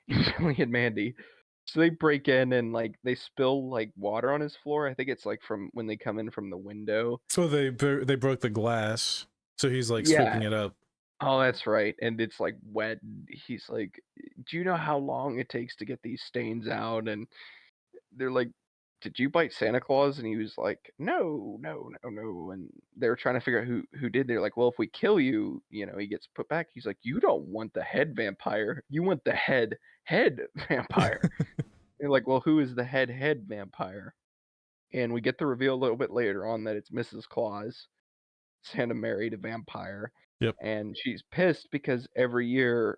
in Billy and Mandy. So they break in and like they spill like water on his floor. I think it's like from when they come in from the window. So they broke the glass, so he's like Yeah. sweeping it up. Oh, that's right. And it's like wet. And he's like, "Do you know how long it takes to get these stains out?" And they're like, "Did you bite Santa Claus?" And he was like, "No, no, no, no." And they were trying to figure out who did. They're like, "Well, if we kill you, he gets put back." He's like, "You don't want the head vampire. You want the head vampire." They're like, "Well, who is the head vampire?" And we get the reveal a little bit later on that it's Mrs. Claus. Santa married a vampire, Yep. and she's pissed because every year,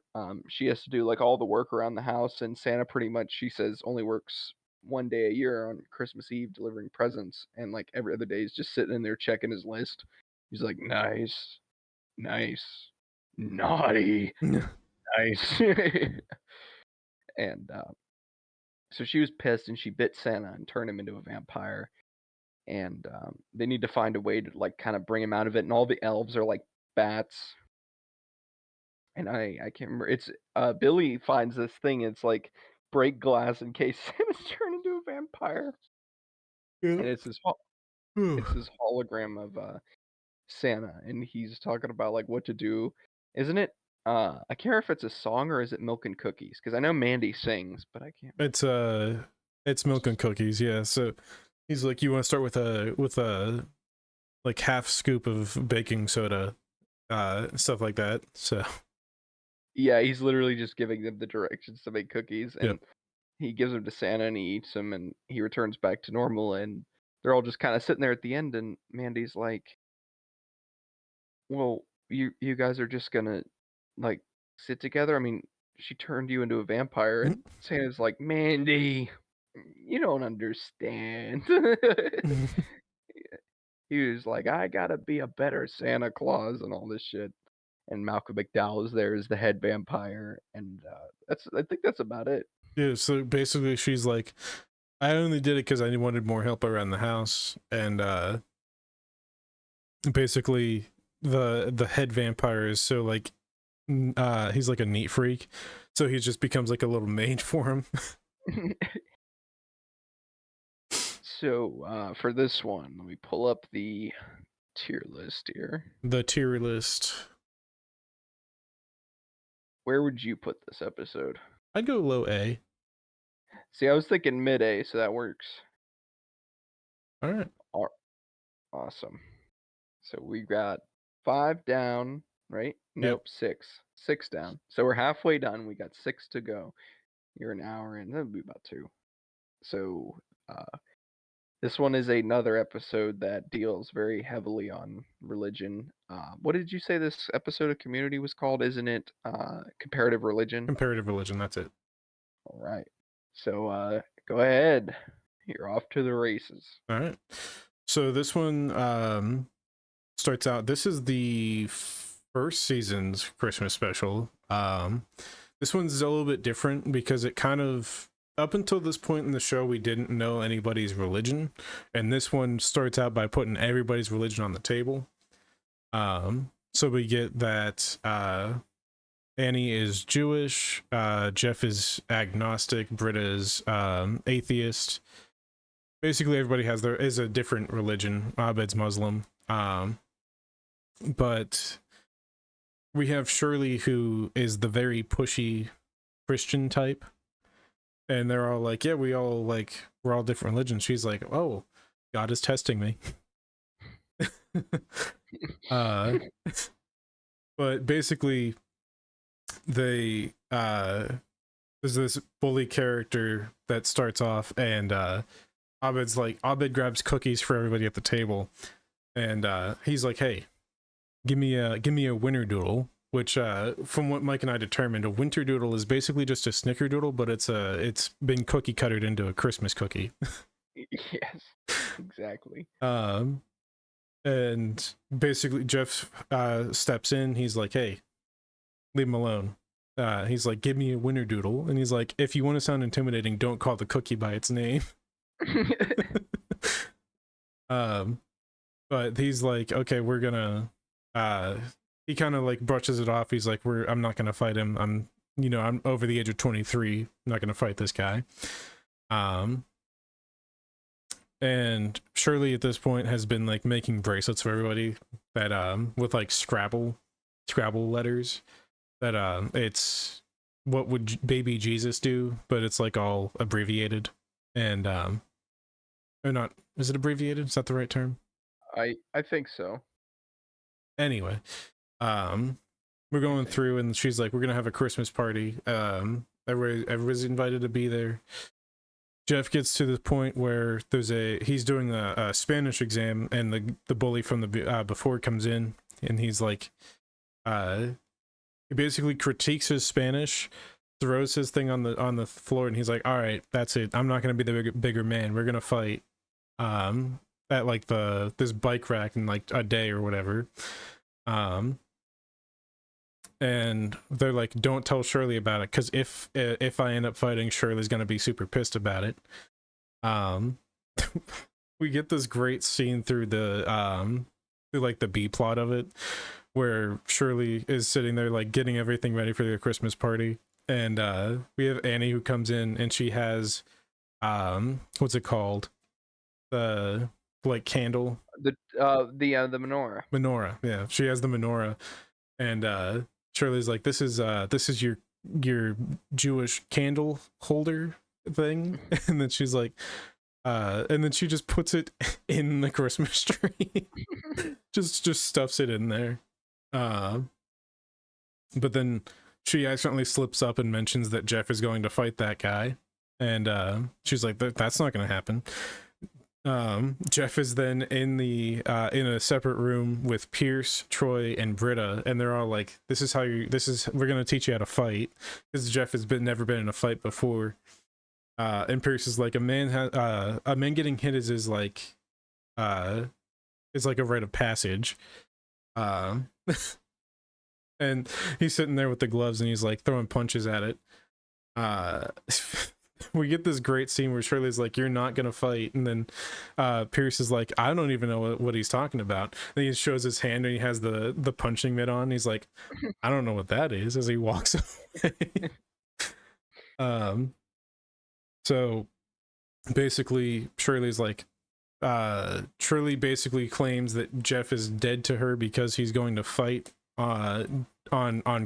she has to do, like, all the work around the house, and Santa pretty much, she says, only works 1 day a year on Christmas Eve delivering presents, and, like, every other day he's just sitting in there checking his list. He's like, "Nice, nice, naughty, nice." And, so she was pissed, and she bit Santa and turned him into a vampire, and, they need to find a way to, like, kinda bring him out of it, and all the elves are like bats. And I can't remember. It's Billy finds this thing. It's like break glass in case Santa's turned into a vampire, Yep. and it's his hologram of Santa, and he's talking about like what to do. Isn't it? I can't remember if it's a song or is it Milk and Cookies? Because I know Mandy sings, but I can't. It's milk and cookies, yeah. So he's like, you want to start with a like half scoop of baking soda, stuff like that. So Yeah, he's literally just giving them the directions to make cookies, yep. and he gives them to Santa, and he eats them, and he returns back to normal, and they're all just kind of sitting there at the end, and Mandy's like, "Well, you guys are just gonna, like, sit together? I mean, she turned you into a vampire," and Santa's like, "Mandy, you don't understand." He was like, "I gotta be a better Santa Claus," and all this shit, and Malcolm McDowell is there as the head vampire, and, I think that's about it. Yeah, so basically she's like, I only did it because I wanted more help around the house, and basically the head vampire is so like he's like a neat freak, so he just becomes like a little maid for him. So, for this one, let me pull up the Tier list here. The tier list. Where would you put this episode? I'd go low A. See, I was thinking mid A, so that works. All right. Awesome. So we got 5 down, right? Nope, 6. 6 down. So we're halfway done. We got 6 to go. You're an hour in. That'll be about 2. So this one is another episode that deals very heavily on religion. What did you say this episode of Community was called? Isn't it comparative religion? Comparative religion. That's it. All right. So go ahead. You're off to the races. All right. So this one starts out. This is the first season's Christmas special. This one's a little bit different because it kind of, up until this point in the show, we didn't know anybody's religion, and this one starts out by putting everybody's religion on the table. So we get that Annie is Jewish, Jeff is agnostic, Britta is atheist. Basically, everybody is a different religion. Abed's Muslim. But we have Shirley, who is the very pushy Christian type. And they're all like, yeah, we're all different religions. She's like, oh, God is testing me. But basically, there's this bully character that starts off, and Abed grabs cookies for everybody at the table, and he's like, hey, give me a winter doodle, which from what Mike and I determined, a winter doodle is basically just a snickerdoodle, but it's been cookie cuttered into a Christmas cookie. Yes, exactly. And basically Jeff steps in. He's like, hey, leave him alone. He's like, give me a winter doodle. And he's like, if you want to sound intimidating, don't call the cookie by its name. But he's like, okay, we're gonna he kind of like brushes it off. He's like, I'm not gonna fight him. I'm over the age of 23. I'm not gonna fight this guy. And Shirley at this point has been like making bracelets for everybody that with like Scrabble letters that it's what would baby Jesus do, but it's like all abbreviated. And or not, is it abbreviated? Is that the right term? I think so. Anyway, we're going through, and she's like, we're gonna have a Christmas party. Everybody's invited to be there. Jeff gets to the point where he's doing a Spanish exam, and the bully from the before comes in, and he's like, he basically critiques his Spanish, throws his thing on the floor, and he's like, all right, that's it. I'm not gonna be the bigger man. We're gonna fight at like this bike rack in like a day or whatever. And they're like, don't tell Shirley about it, because if I end up fighting, Shirley's gonna be super pissed about it. We get this great scene through like the B plot of it, where Shirley is sitting there like getting everything ready for their Christmas party, and we have Annie who comes in, and she has what's it called, the like candle, the menorah. Yeah, she has the menorah, and Shirley's like, this is your Jewish candle holder thing. And then she's like, and then she just puts it in the Christmas tree. just stuffs it in there. But then she accidentally slips up and mentions that Jeff is going to fight that guy, and she's like, that's not going to happen. Jeff is then in in a separate room with Pierce, Troy, and Britta, and they're all like, we're gonna teach you how to fight, because Jeff has never been in a fight before. And Pierce is like, a man getting hit is like a rite of passage. And he's sitting there with the gloves, and he's like throwing punches at it. We get this great scene where Shirley's like, you're not gonna fight, and then Pierce is like, I don't even know what he's talking about. Then he shows his hand, and he has the punching mitt on. He's like, I don't know what that is, as he walks away. So basically Shirley's like, Shirley basically claims that Jeff is dead to her because he's going to fight on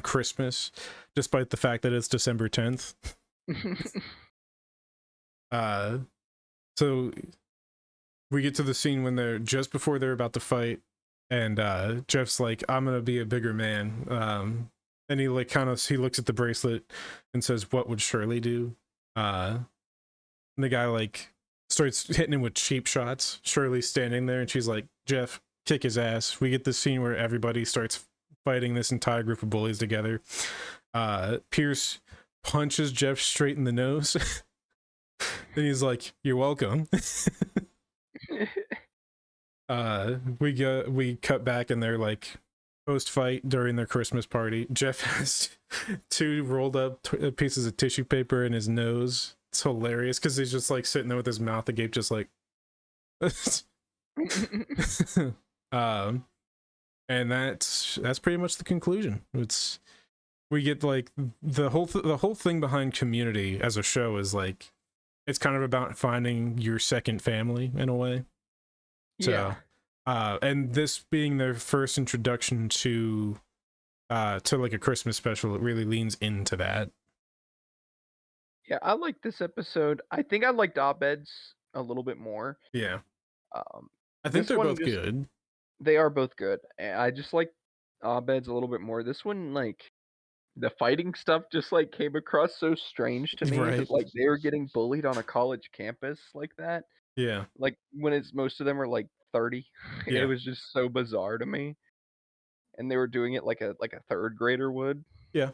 Christmas, despite the fact that it's December 10th. So we get to the scene when they're just before they're about to fight, and Jeff's like, "I'm gonna be a bigger man." And he like he looks at the bracelet and says, "What would Shirley do?" And the guy like starts hitting him with cheap shots. Shirley's standing there and she's like, "Jeff, kick his ass." We get this scene where everybody starts fighting this entire group of bullies together. Pierce punches Jeff straight in the nose. And he's like, "You're welcome." We cut back and they're like post fight during their Christmas party. Jeff has two rolled up pieces of tissue paper in his nose. It's hilarious because he's just like sitting there with his mouth agape, just like and that's pretty much the conclusion. We get like the whole thing behind Community as a show is like it's kind of about finding your second family in a way. So, Yeah. And this being their first introduction to like a Christmas special, it really leans into that. Yeah, I like this episode. I think I liked Abed's a little bit more. Yeah, Um, I think this they're one both just good. they are both good. I just like Abed's a little bit more. This one, like the fighting stuff, just like came across so strange to me Right. that like they were getting bullied on a college campus like that. Yeah. Like when it's most of them are like 30. It Yeah. was just so bizarre to me. And they were doing it like a third grader would. Yeah.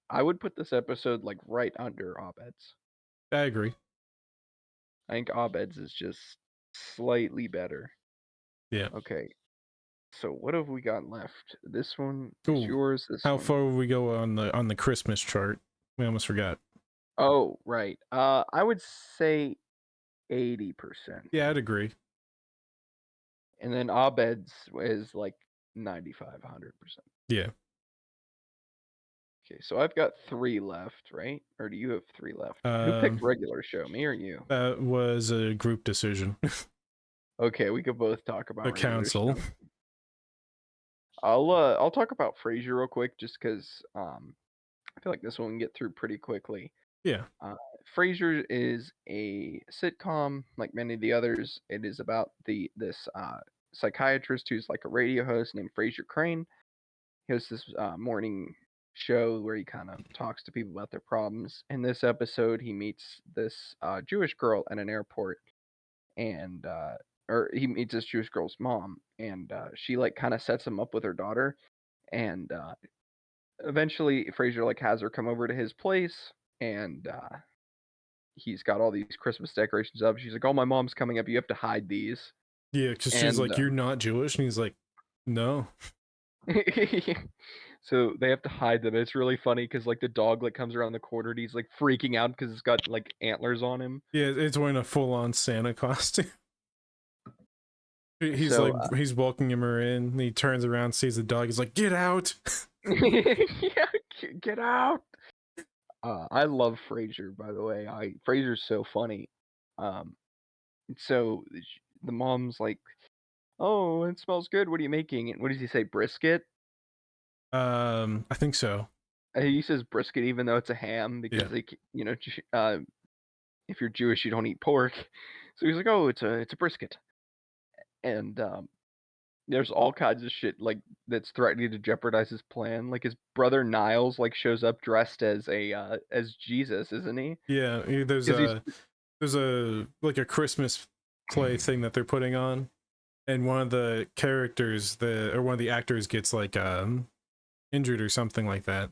I would put this episode like right under Abed's. I agree. I think Abed's is just slightly better. Yeah. Okay. So what have we got left? This one is Ooh, yours. This how one. far will we go on the Christmas chart? We almost forgot. Oh, right. I would say 80%. Yeah, I'd agree. And then Abed's is like 95, 100%. Yeah. Okay, so I've got 3 left, right? Or do you have 3 left? Who picked regular show, me or you? That was a group decision. Okay, we could both talk about The regular council. show. I'll talk about Frasier real quick just because I feel like this one we can get through pretty quickly. Yeah. Frasier is a sitcom like many of the others. It is about this psychiatrist who's like a radio host named Frasier Crane. He hosts this morning show where he kind of talks to people about their problems. In this episode, he meets this Jewish girl at an airport, and or he meets this Jewish girl's mom, and she like kind of sets him up with her daughter, and eventually Frasier like has her come over to his place, and he's got all these Christmas decorations up. She's like, "Oh, my mom's coming up. You have to hide these." Yeah, because she's And like, "You're not Jewish," and he's like, "No." so they have to hide them. It's really funny because like the dog like comes around the corner and he's like freaking out because it's got like antlers on him. Yeah, it's wearing a full-on Santa costume. He's So like, he's welcoming her in. And he turns around, sees the dog. He's like, "Get out!" yeah, get out. I love Frasier, by the way. Frasier's so funny. So the mom's like, "Oh, it smells good. What are you making?" And what does he say? Brisket. I think so. He says brisket even though it's a ham because Yeah. if you're Jewish, you don't eat pork. So he's like, "Oh, it's a brisket," and there's all kinds of shit like that's threatening to jeopardize his plan. Like his brother Niles like shows up dressed as as Jesus, isn't he? Yeah, there's 'Cause a like a Christmas play thing that they're putting on, and one of the characters, one of the actors gets like injured or something like that.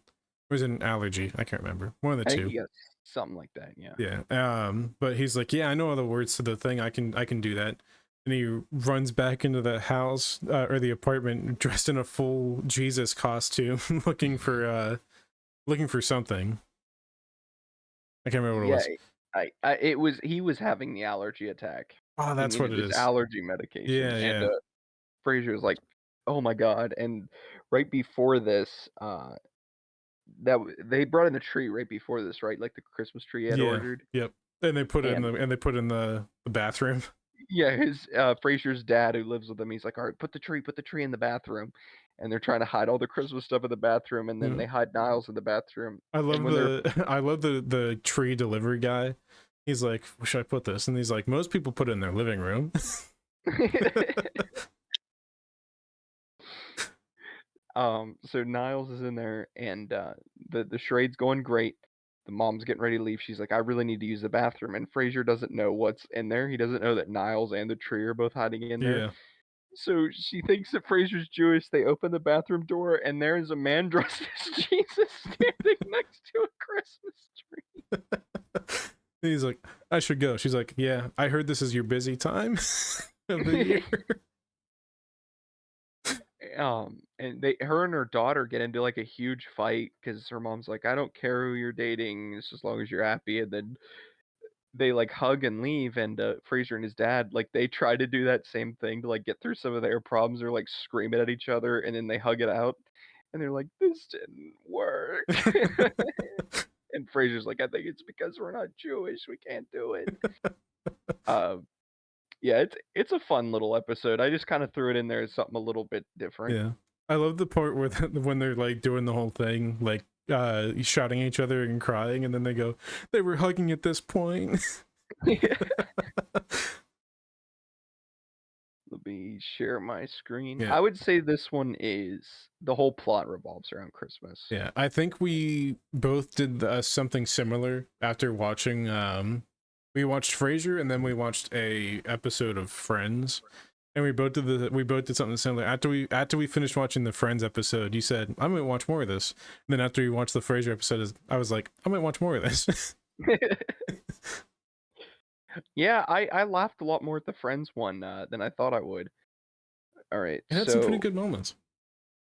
Or is it an allergy? I can't remember. One of the I think two. he got something like that. Yeah. Yeah. But he's like, "Yeah, I know all the words to the thing. I can do that." And he runs back into the house or the apartment dressed in a full Jesus costume, looking for something. I can't remember what it was. He was having the allergy attack. Oh, that's He what needed it his is. allergy medication, Yeah, and yeah. Frasier was like, "Oh my god!" And right before this, they brought in the tree right before this, right? Like the Christmas tree he had Yeah. ordered, Yep. And they put it in and the bathroom. Yeah, his Frasier's dad who lives with him, he's like, "All right, put the tree in the bathroom." And they're trying to hide all the Christmas stuff in the bathroom, and then Yeah. they hide Niles in the bathroom. I And love when they're the I love the tree delivery guy. He's like, where should I put this? And he's like, most people put it in their living room. so Niles is in there, and the charade's going great. The mom's getting ready to leave. She's like, "I really need to use the bathroom," and Frasier doesn't know what's in there. He doesn't know that Niles and the tree are both hiding in there. Yeah. So she thinks that Frasier's Jewish. They open the bathroom door, and there is a man dressed as Jesus standing next to a Christmas tree. He's like, I should go. She's like, yeah, I heard this is your busy time of the year. And her and her daughter get into like a huge fight because her mom's like, "I don't care who you're dating, it's as long as you're happy." And then they like hug and leave, and Fraser and his dad like they try to do that same thing to like get through some of their problems. They're like screaming at each other, and then they hug it out, and they're like, "This didn't work." And Fraser's like, "I think it's because we're not Jewish. We can't do it." Uh, yeah, it's a fun little episode. I just kind of threw it in there as something a little bit different. Yeah. I love the part where when they're like doing the whole thing, like shouting at each other and crying, and then they go, they were hugging at this point. Let me share my screen. Yeah. I would say this one is the whole plot revolves around Christmas. Yeah, I think we both did something similar after watching. We watched Frasier, and then we watched a episode of Friends, and we both did something similar. After we finished watching the Friends episode, you said, "I'm gonna watch more of this." And then after you watched the Frasier episode, I was like, "I'm gonna watch more of this." Yeah, I laughed a lot more at the Friends one than I thought I would. All right, It had some pretty so good moments.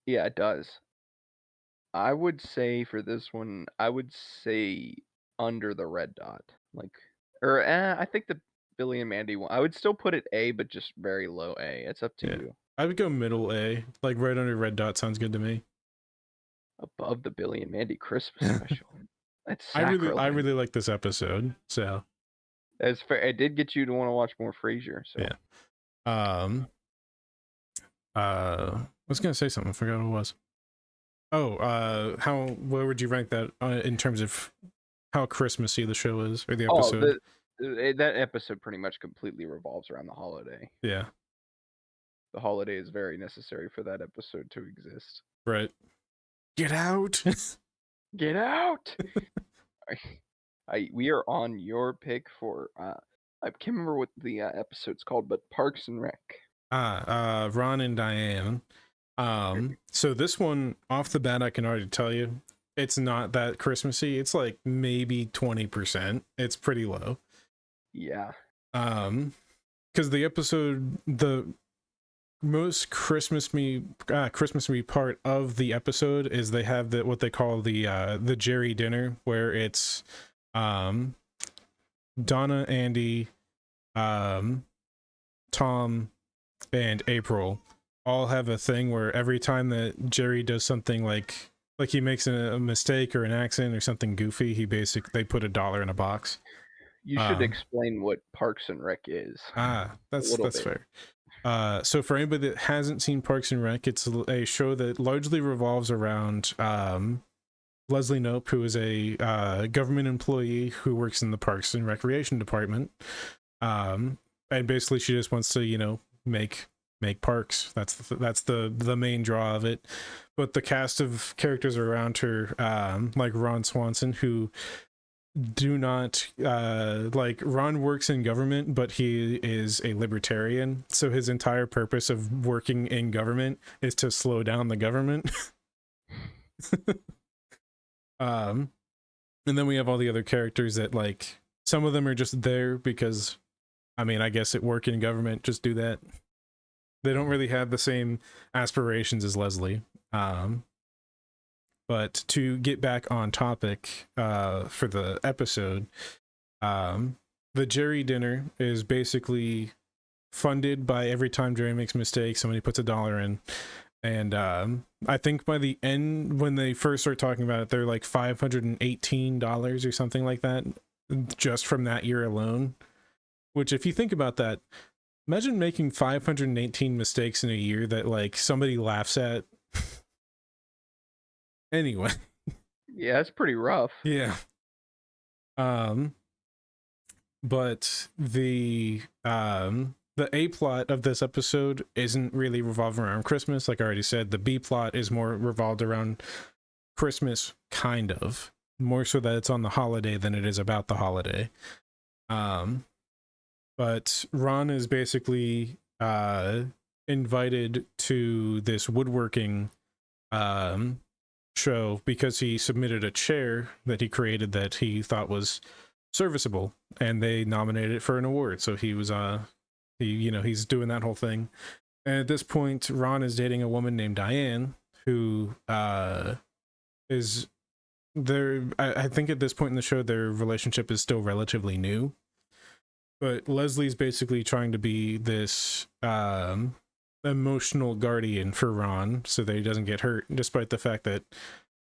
yeah, it does. I would say for this one, I would say under the red dot, like, or I think the Billy and Mandy one. I would still put it A, but just very low A. It's up to Yeah, you. I would go middle A, like right under Red Dot. Sounds good to me. Above the Billy and Mandy Christmas special. That's I sacrilege. really like this episode. So That's fair. It did get you to want to watch more Frasier. So yeah. I was gonna say something. I forgot what it was. Oh, where would you rank that in terms of how Christmassy the show is, or the episode? that episode pretty much completely revolves around the holiday. Yeah, The holiday is very necessary for that episode to exist. right. Get out! Get out! We are on your pick for I can't remember what the episode's called, but Parks and Rec. Ron and Diane. So this one off the bat, I can already tell you, it's not that Christmassy. It's like maybe 20%. It's pretty low. Yeah. Because the episode, the most Christmassy part of the episode is they have what they call the Jerry dinner, where it's Donna, Andy, Tom, and April all have a thing where every time that Jerry does something like he makes a mistake or an accident or something goofy, they put $1 in a box. You should explain what Parks and Rec is. That's fair. So for anybody that hasn't seen Parks and Rec, it's a show that largely revolves around Leslie Knope, who is a government employee who works in the Parks and Recreation Department. And basically she just wants to, make parks. That's the main draw of it. But the cast of characters around her, like Ron Swanson, who do not like, Ron works in government, but he is a libertarian, so his entire purpose of working in government is to slow down the government. And then we have all the other characters that, like, some of them are just there because, I mean, I guess at work in government, just do that. They don't really have the same aspirations as Leslie. But to get back on topic for the episode, the Jerry dinner is basically funded by every time Jerry makes mistakes, somebody puts $1 in. And I think by the end, when they first start talking about it, they're like $518 or something like that, just from that year alone. Which, if you think about that, Imagine making 518 mistakes in a year that like somebody laughs at. Anyway, Yeah, it's pretty rough. yeah. Um, but the A plot of this episode isn't really revolving around Christmas. Like I already said, the B plot is more revolved around Christmas, kind of more so that it's on the holiday than it is about the holiday. But Ron is basically invited to this woodworking show because he submitted a chair that he created that he thought was serviceable, and they nominated it for an award. So he was he's doing that whole thing. And at this point, Ron is dating a woman named Diane, who is there. I think at this point in the show, their relationship is still relatively new. But Leslie's basically trying to be this emotional guardian for Ron so that he doesn't get hurt, despite the fact that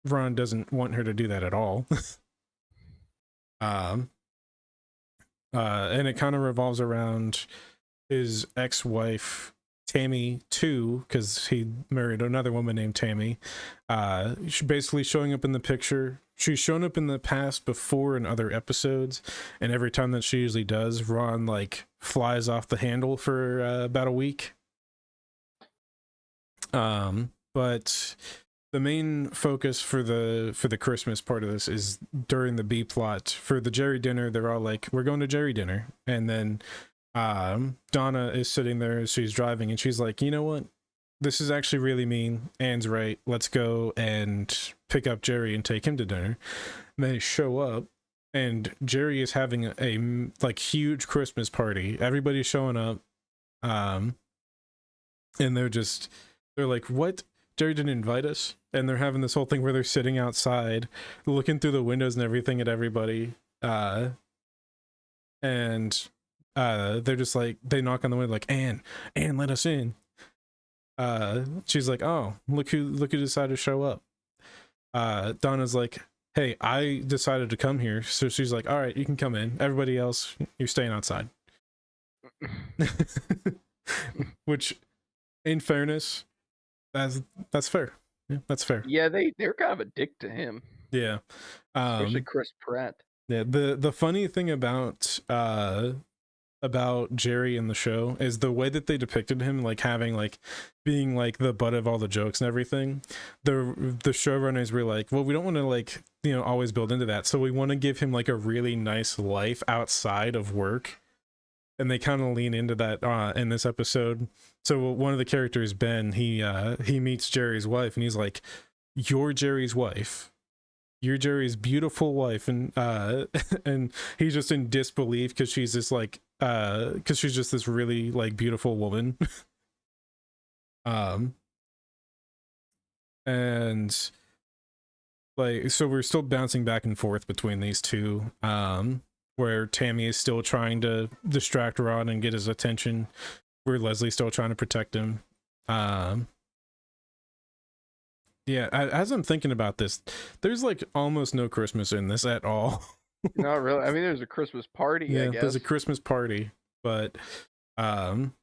Ron doesn't want her to do that at all. And it kind of revolves around his ex-wife Tammy too, because he married another woman named Tammy. She's basically showing up in the picture. She's shown up in the past before in other episodes, and every time that she usually does, Ron like flies off the handle for about a week. But the main focus for the Christmas part of this is during the B plot. For the Jerry dinner, they're all like, we're going to Jerry dinner. And then Donna is sitting there as she's driving, and she's like, you know what? This is actually really mean. Anne's right. Let's go and pick up Jerry and take him to dinner. And they show up, and Jerry is having a like huge Christmas party. Everybody's showing up. And they're like, what? Jerry didn't invite us. And they're having this whole thing where they're sitting outside looking through the windows and everything at everybody. And they're just like, they knock on the window like, Anne, let us in. She's like, oh, look who decided to show up. Donna's like, hey, I decided to come here. So she's like, all right, you can come in. Everybody else, you're staying outside. Which, in fairness, that's fair. Yeah, that's fair. Yeah, they're kind of a dick to him. Yeah. Especially Chris Pratt. Yeah, the funny thing about Jerry in the show is the way that they depicted him, like having like being like the butt of all the jokes and everything. The showrunners were like, well, we don't want to like, always build into that, so we want to give him like a really nice life outside of work. And they kind of lean into that in this episode. So one of the characters, Ben, he meets Jerry's wife, and he's like, you're Jerry's wife. You're Jerry's beautiful wife. And and he's just in disbelief because she's this like because she's just this really like beautiful woman. And like, so we're still bouncing back and forth between these two, where Tammy is still trying to distract Ron and get his attention, where Leslie's still trying to protect him. Yeah, as I'm thinking about this, there's like almost no Christmas in this at all. Not really. I mean, there's a Christmas party, Yeah, I guess. there's a Christmas party, but going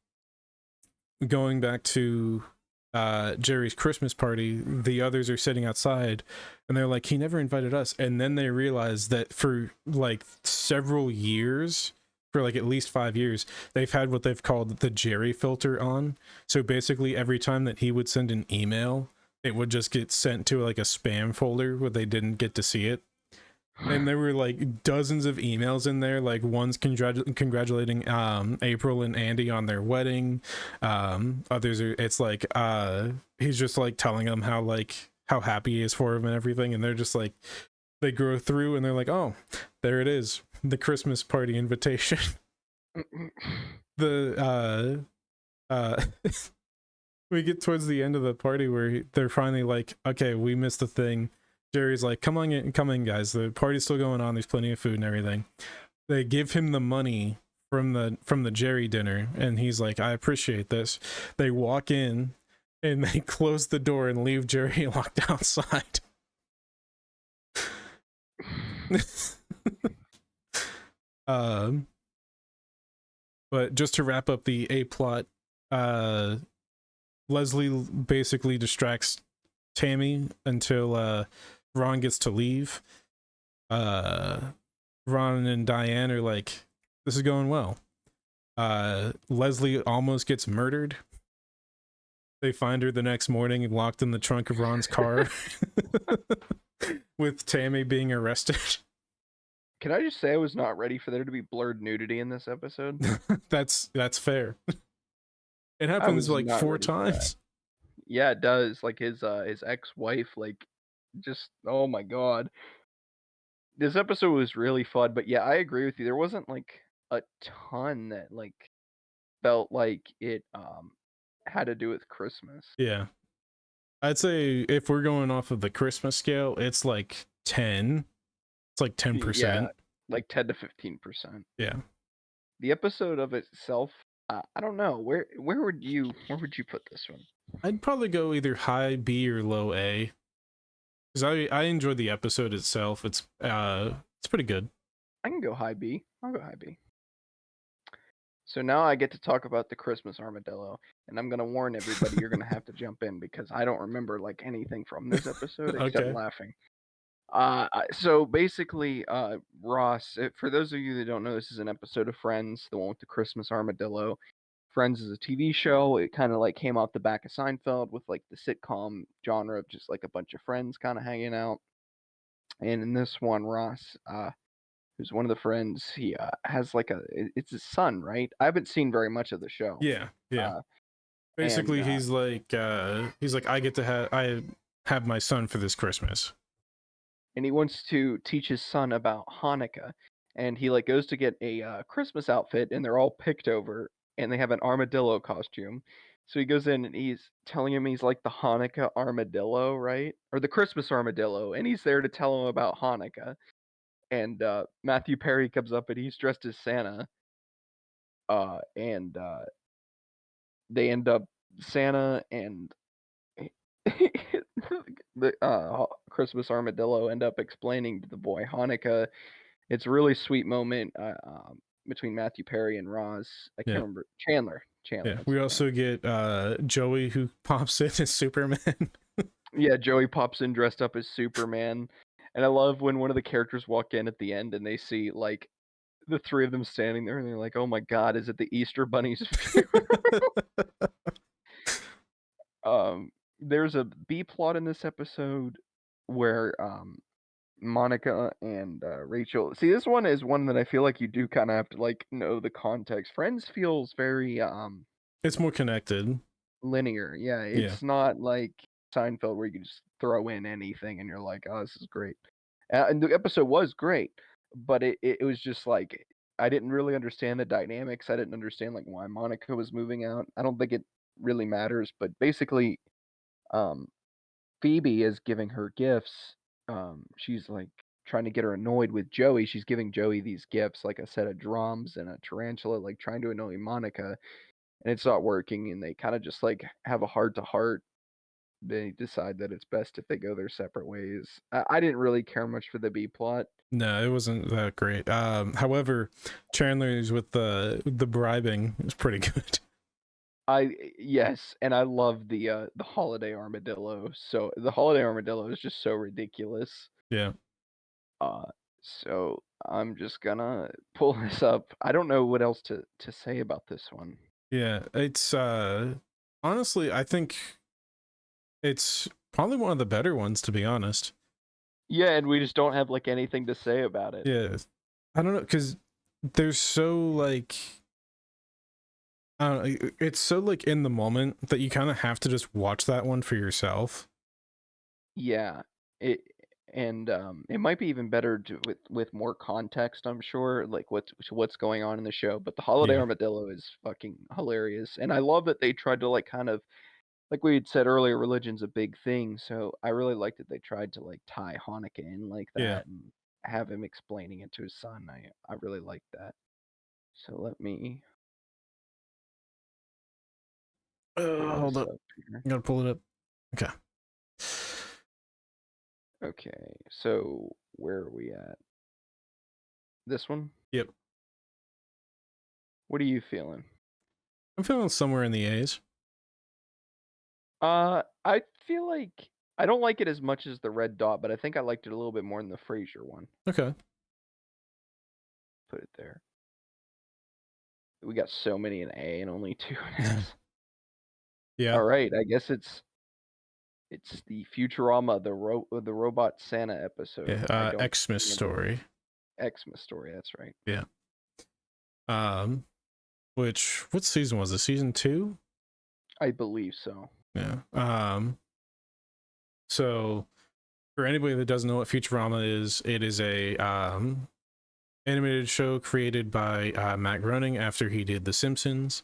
back to Jerry's Christmas party, the others are sitting outside, and they're like, he never invited us. And then they realize that for like several years, for like at least 5 years, they've had what they've called the Jerry filter on. So basically every time that he would send an email, it would just get sent to like a spam folder where they didn't get to see it. And there were like dozens of emails in there, like one's congratulating April and Andy on their wedding. Others are, it's like he's just like telling them how happy he is for him and everything, and they're just like, they go through and they're like, oh, there it is, the Christmas party invitation. The we get towards the end of the party where they're finally like, okay, we missed the thing. Jerry's like, come in, guys. The party's still going on. There's plenty of food and everything. They give him the money from the Jerry dinner, and he's like, I appreciate this. They walk in, and they close the door and leave Jerry locked outside. But just to wrap up the A plot, Leslie basically distracts Tammy until Ron gets to leave. Ron and Diane are like, this is going well. Leslie almost gets murdered. They find her the next morning locked in the trunk of Ron's car with Tammy being arrested. Can I just say I was not ready for there to be blurred nudity in this episode? That's fair. It I happens was like not 4 ready for that. times. Yeah, it does. Like his ex-wife, like, just, oh my god. This episode was really fun, but yeah, I agree with you. There wasn't like a ton that like felt like it had to do with Christmas. Yeah. I'd say if we're going off of the Christmas scale, it's like 10. It's like 10%. Yeah, like 10 to 15%. Yeah. The episode of itself, I don't know. Where would you put this one? I'd probably go either high B or low A. Because I enjoyed the episode itself. It's pretty good. I can go high B. I'll go high B. So now I get to talk about the Christmas armadillo, and I'm gonna warn everybody you're gonna have to jump in because I don't remember like anything from this episode except Okay. laughing. So basically, Ross, for those of you that don't know, this is an episode of Friends, the one with the Christmas armadillo. Friends is a TV show. It kind of like came off the back of Seinfeld with like the sitcom genre of just like a bunch of friends kind of hanging out. And in this one, Ross, who's one of the friends, he has like it's his son, right? I haven't seen very much of the show. Yeah. Yeah. Uh, Basically, and he's like I have my son for this Christmas. and he wants to teach his son about Hanukkah, and he like goes to get a Christmas outfit, and they're all picked over, and they have an armadillo costume. So he goes in and he's telling him he's like the Hanukkah armadillo, right? Or the Christmas armadillo, and he's there to tell him about Hanukkah. And Matthew Perry comes up and he's dressed as Santa. And they end up Santa and the Christmas armadillo end up explaining to the boy Hanukkah. It's a really sweet moment between Matthew Perry and Roz. I can't Yeah. remember Chandler. Chandler. Yeah. That's We his also get Joey who pops in as Superman. name. Yeah, Joey pops in dressed up as Superman, and I love when one of the characters walk in at the end and they see like the three of them standing there, and they're like, "Oh my God, is it the Easter bunnies?" There's a B plot in this episode where Monica and Rachel. See, this one is one that I feel like you do kind of have to like know the context. Friends feels very It's more connected. linear. Yeah, Yeah. it's not like Seinfeld where you can just throw in anything and you're like, "Oh, this is great." And the episode was great, but it was just like I didn't really understand the dynamics. I didn't understand like why Monica was moving out. I don't think it really matters, but basically, um, Phoebe is giving her gifts. She's like trying to get her annoyed with Joey. She's giving Joey these gifts, like a set of drums and a tarantula, like trying to annoy Monica, and it's not working. And they kind of just like have a heart to heart. They decide that it's best if they go their separate ways. I didn't really care much for the B plot. No, it wasn't that great. However, Chandler's with the bribing is pretty good. Yes, and I love the holiday armadillo. So the holiday armadillo is just so ridiculous. Yeah. Uh, so I'm just gonna pull this up. I don't know what else to say about this one. Yeah. It's honestly, I think it's probably one of the better ones, to be honest. Yeah, and we just don't have like anything to say about it. Yeah. I don't know, because they're so like I don't know, it's so like in the moment that you kind of have to just watch that one for yourself. Yeah, it and it might be even better with more context. I'm sure, like what's going on in the show. But the holiday Yeah. armadillo is fucking hilarious, and I love that they tried to like kind of like we had said earlier, religion's a big thing. So I really liked that they tried to like tie Hanukkah in like Yeah. that and have him explaining it to his son. I really liked that. So let me pull Hold this up. up here. I gotta pull it up. Okay. Okay, so where are we at? This one? Yep. What are you feeling? I'm feeling somewhere in the A's. I feel like I don't like it as much as the Red Dot, but I think I liked it a little bit more than the Frasier one. Okay. Put it there. We got so many in A and only 2 in S. Yeah. All right, I guess it's the Futurama, the Robot Santa episode. Yeah. I don't Xmas remember story. Xmas story. That's right. Yeah. Which what season was it? Season 2? I believe so. Yeah. So for anybody that doesn't know what Futurama is, it is a animated show created by Matt Groening after he did The Simpsons.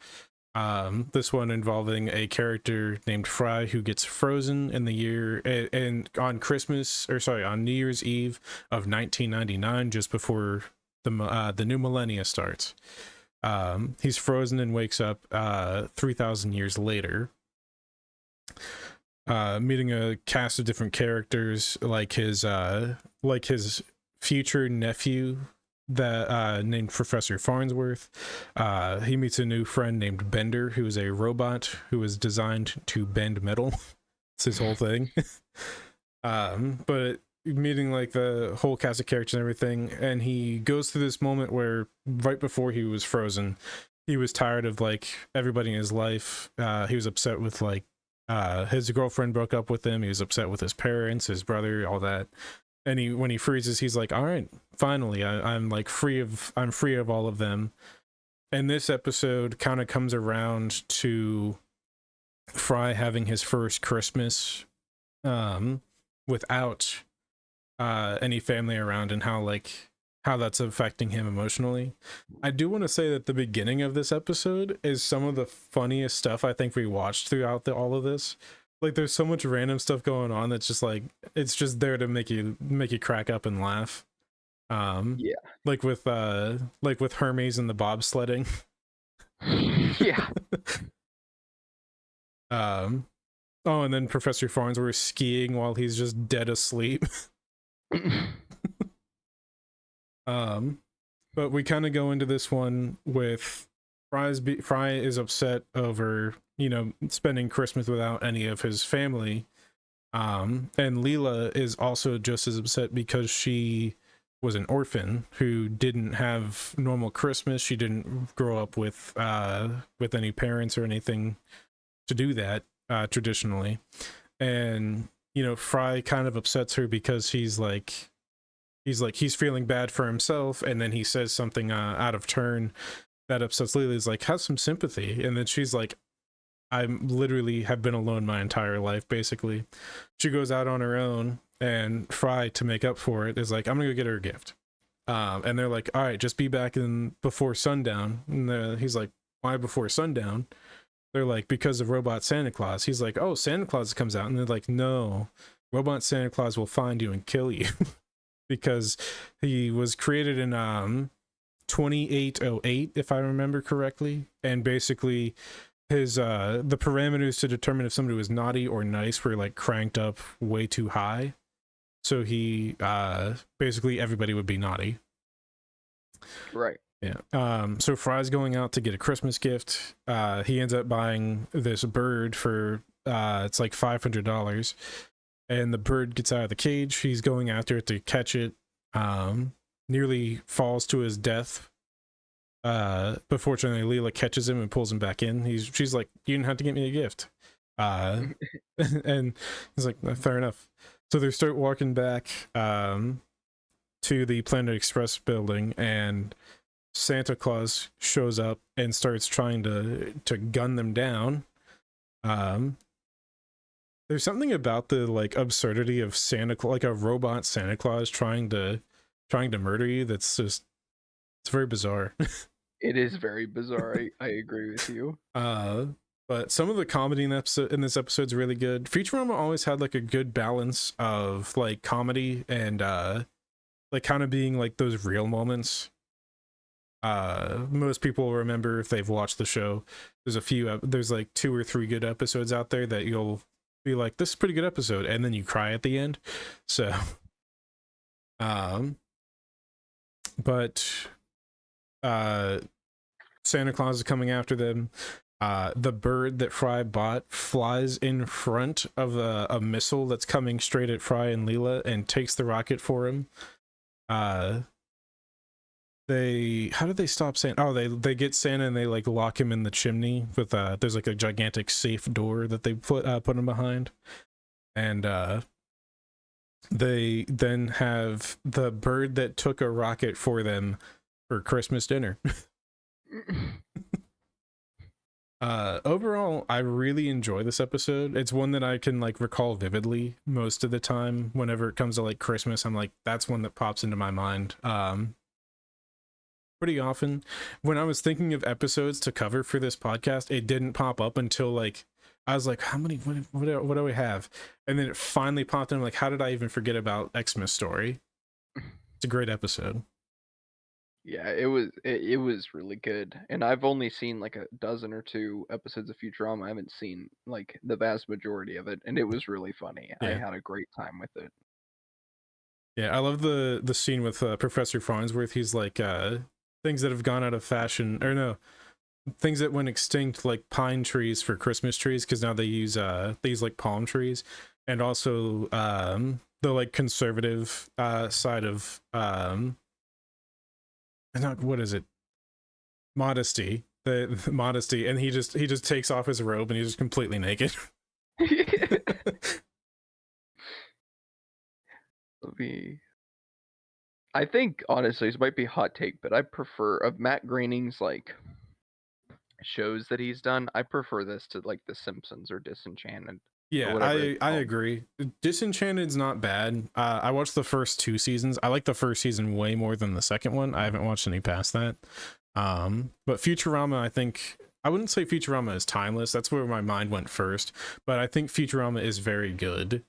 This one involving a character named Fry who gets frozen in the year and on on New Year's Eve of 1999, just before the new millennia starts. He's frozen and wakes up 3,000 years later, meeting a cast of different characters like his future nephew that named Professor Farnsworth. He meets a new friend named Bender, who is a robot who is designed to bend metal. It's his whole thing. But meeting like the whole cast of characters and everything, and he goes through this moment where right before he was frozen, he was tired of like everybody in his life. He was upset with like his girlfriend broke up with him. He was upset with his parents, his brother, all that. And when he freezes, he's like, all right, finally, I'm free of all of them. And this episode kind of comes around to Fry having his first Christmas without any family around, and how that's affecting him emotionally. I do want to say that the beginning of this episode is some of the funniest stuff I think we watched throughout all of this. Like there's so much random stuff going on that's just like it's just there to make you crack up and laugh. Yeah. Like with Hermes and the bobsledding. Yeah. Oh, and then Professor Farnsworth skiing while he's just dead asleep. But we kind of go into this one with Fry is upset over, spending Christmas without any of his family. And Leela is also just as upset because she was an orphan who didn't have normal Christmas. She didn't grow up with any parents or anything to do that traditionally. And, Fry kind of upsets her because he's feeling bad for himself, and then he says something out of turn that upsets Leela. He's like, have some sympathy. And then she's like, I literally have been alone my entire life, basically. She goes out on her own, and Fry, to make up for it, is like, I'm gonna go get her a gift. And they're like, all right, just be back in before sundown. And he's like, why before sundown? They're like, because of Robot Santa Claus. He's like, oh, Santa Claus comes out. And they're like, no, Robot Santa Claus will find you and kill you. Because he was created in 2808, if I remember correctly, and basically his the parameters to determine if somebody was naughty or nice were like cranked up way too high, so he basically everybody would be naughty. Right. Yeah. So Fry's going out to get a Christmas gift. He ends up buying this bird for it's like $500. And the bird gets out of the cage. He's going after it to catch it. Nearly falls to his death. But fortunately, Leela catches him and pulls him back in. She's like, you didn't have to get me a gift. And he's like, fair enough. So they start walking back to the Planet Express building, and Santa Claus shows up and starts trying to gun them down. There's something about the like absurdity of Santa Claus, like a robot Santa Claus trying to murder you. That's just, it's very bizarre. It is very bizarre. I agree with you. But some of the comedy in this episode is really good. Futurama always had like a good balance of like comedy and like kind of being like those real moments. Most people remember if they've watched the show. There's like 2 or 3 good episodes out there that you'll be like, this is a pretty good episode, and then you cry at the end. So but Santa Claus is coming after them. The bird that Fry bought flies in front of a missile that's coming straight at Fry and Leela and takes the rocket for him. How did they stop Santa? Oh, they get Santa and they like lock him in the chimney with there's like a gigantic safe door that they put him behind, and they then have the bird that took a rocket for them for Christmas dinner. Overall, I really enjoy this episode. It's one that I can like recall vividly most of the time. Whenever it comes to like Christmas, I'm like, that's one that pops into my mind. Pretty often when I was thinking of episodes to cover for this podcast, it didn't pop up until like I was like, how many what do we have? And then it finally popped in. I'm like, how did I even forget about Xmas Story? It's a great episode. Yeah, it was really good. And I've only seen like a dozen or two episodes of Futurama. I haven't seen like the vast majority of it, and it was really funny. I Yeah. had a great time with it. Yeah, I love the scene with Professor Farnsworth. He's like things that have gone out of fashion, or no, things that went extinct, like pine trees for Christmas trees, because now they use like palm trees, and also the like conservative side of not what is it, modesty, the modesty, and he just takes off his robe and he's just completely naked. I think honestly, this might be a hot take, but I prefer of Matt Groening's like shows that he's done. I prefer this to like The Simpsons or Disenchanted or Yeah, whatever it's I called. agree. Disenchanted's not bad. I watched the first 2 seasons. I like the first season way more than the second one. I haven't watched any past that. But Futurama, I think I wouldn't say Futurama is timeless. That's where my mind went first. But I think Futurama is very good,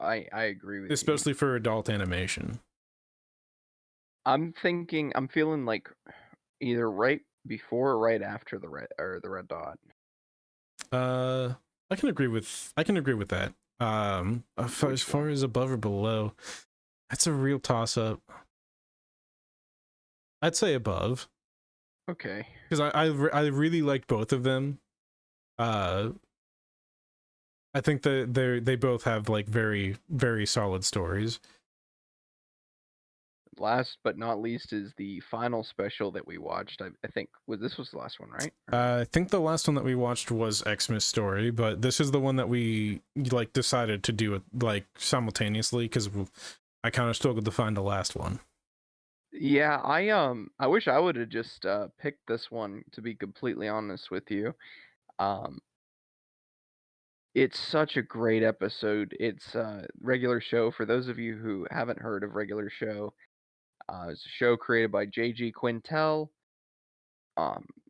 I agree with you. especially for adult animation. I'm feeling like either right before or right after the red dot. I can agree with that. As far as above or below, that's a real toss up. I'd say above. Okay. Because I really like both of them. I think that they both have like very very solid stories. Last but not least is the final special that we watched. I think this was the last one, right? I think the last one that we watched was Xmas Story, but this is the one that we like decided to do it like simultaneously because I kind of struggled to find the last one. Yeah, I wish I would have just picked this one, to be completely honest with you. It's such a great episode. It's Regular Show. For those of you who haven't heard of Regular Show, it's a show created by J.G. Quintel.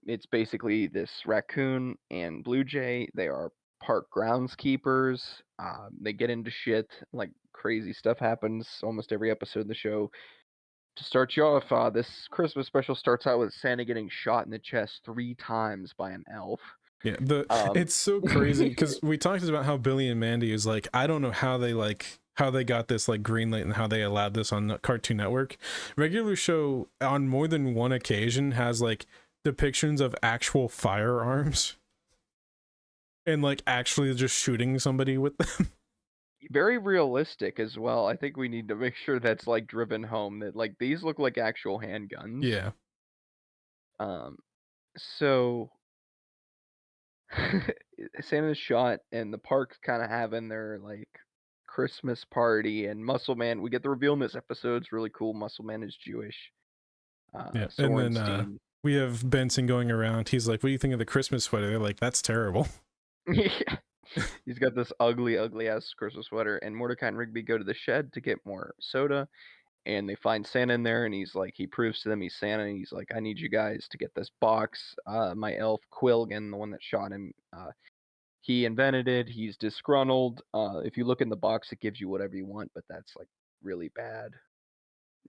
It's basically this raccoon and blue jay. They are park groundskeepers. They get into shit, like crazy stuff happens almost every episode of the show. To start you off, this Christmas special starts out with Santa getting shot in the chest 3 times by an elf. Yeah, it's so crazy because we talked about how Billy and Mandy is like, I don't know how they got this like green light and how they allowed this on Cartoon Network. Regular Show on more than one occasion has like depictions of actual firearms and like actually just shooting somebody with them. Very realistic as well. I think we need to make sure that's like driven home that like these look like actual handguns. Yeah. So Santa's shot and the park's kind of having their like Christmas party, and Muscle Man, we get the reveal in this episode. It's really cool. Muscle Man is Jewish. Yeah. And then Sorenstein. we have Benson going around. He's like, what do you think of the Christmas sweater? They're like, that's terrible. Yeah. He's got this ugly, ugly ass Christmas sweater, and Mordecai and Rigby go to the shed to get more soda, and they find Santa in there, and he's like, he proves to them he's Santa, and he's like, I need you guys to get this box. My elf Quilligan, the one that shot him, he invented it. He's disgruntled. If you look in the box, it gives you whatever you want, but that's like really bad.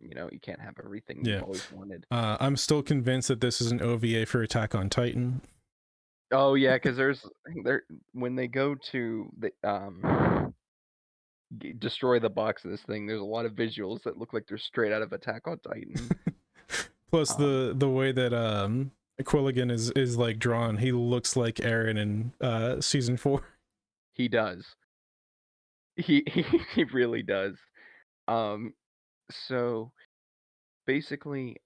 You know, you can't have everything Yeah. you've always wanted. I'm still convinced that this is an OVA for Attack on Titan. Oh yeah, because when they go to the destroy the box of this thing, there's a lot of visuals that look like they're straight out of Attack on Titan. Plus the way that Quilligan is like drawn. He looks like Aaron in season 4. He does. He really does. Um, so basically,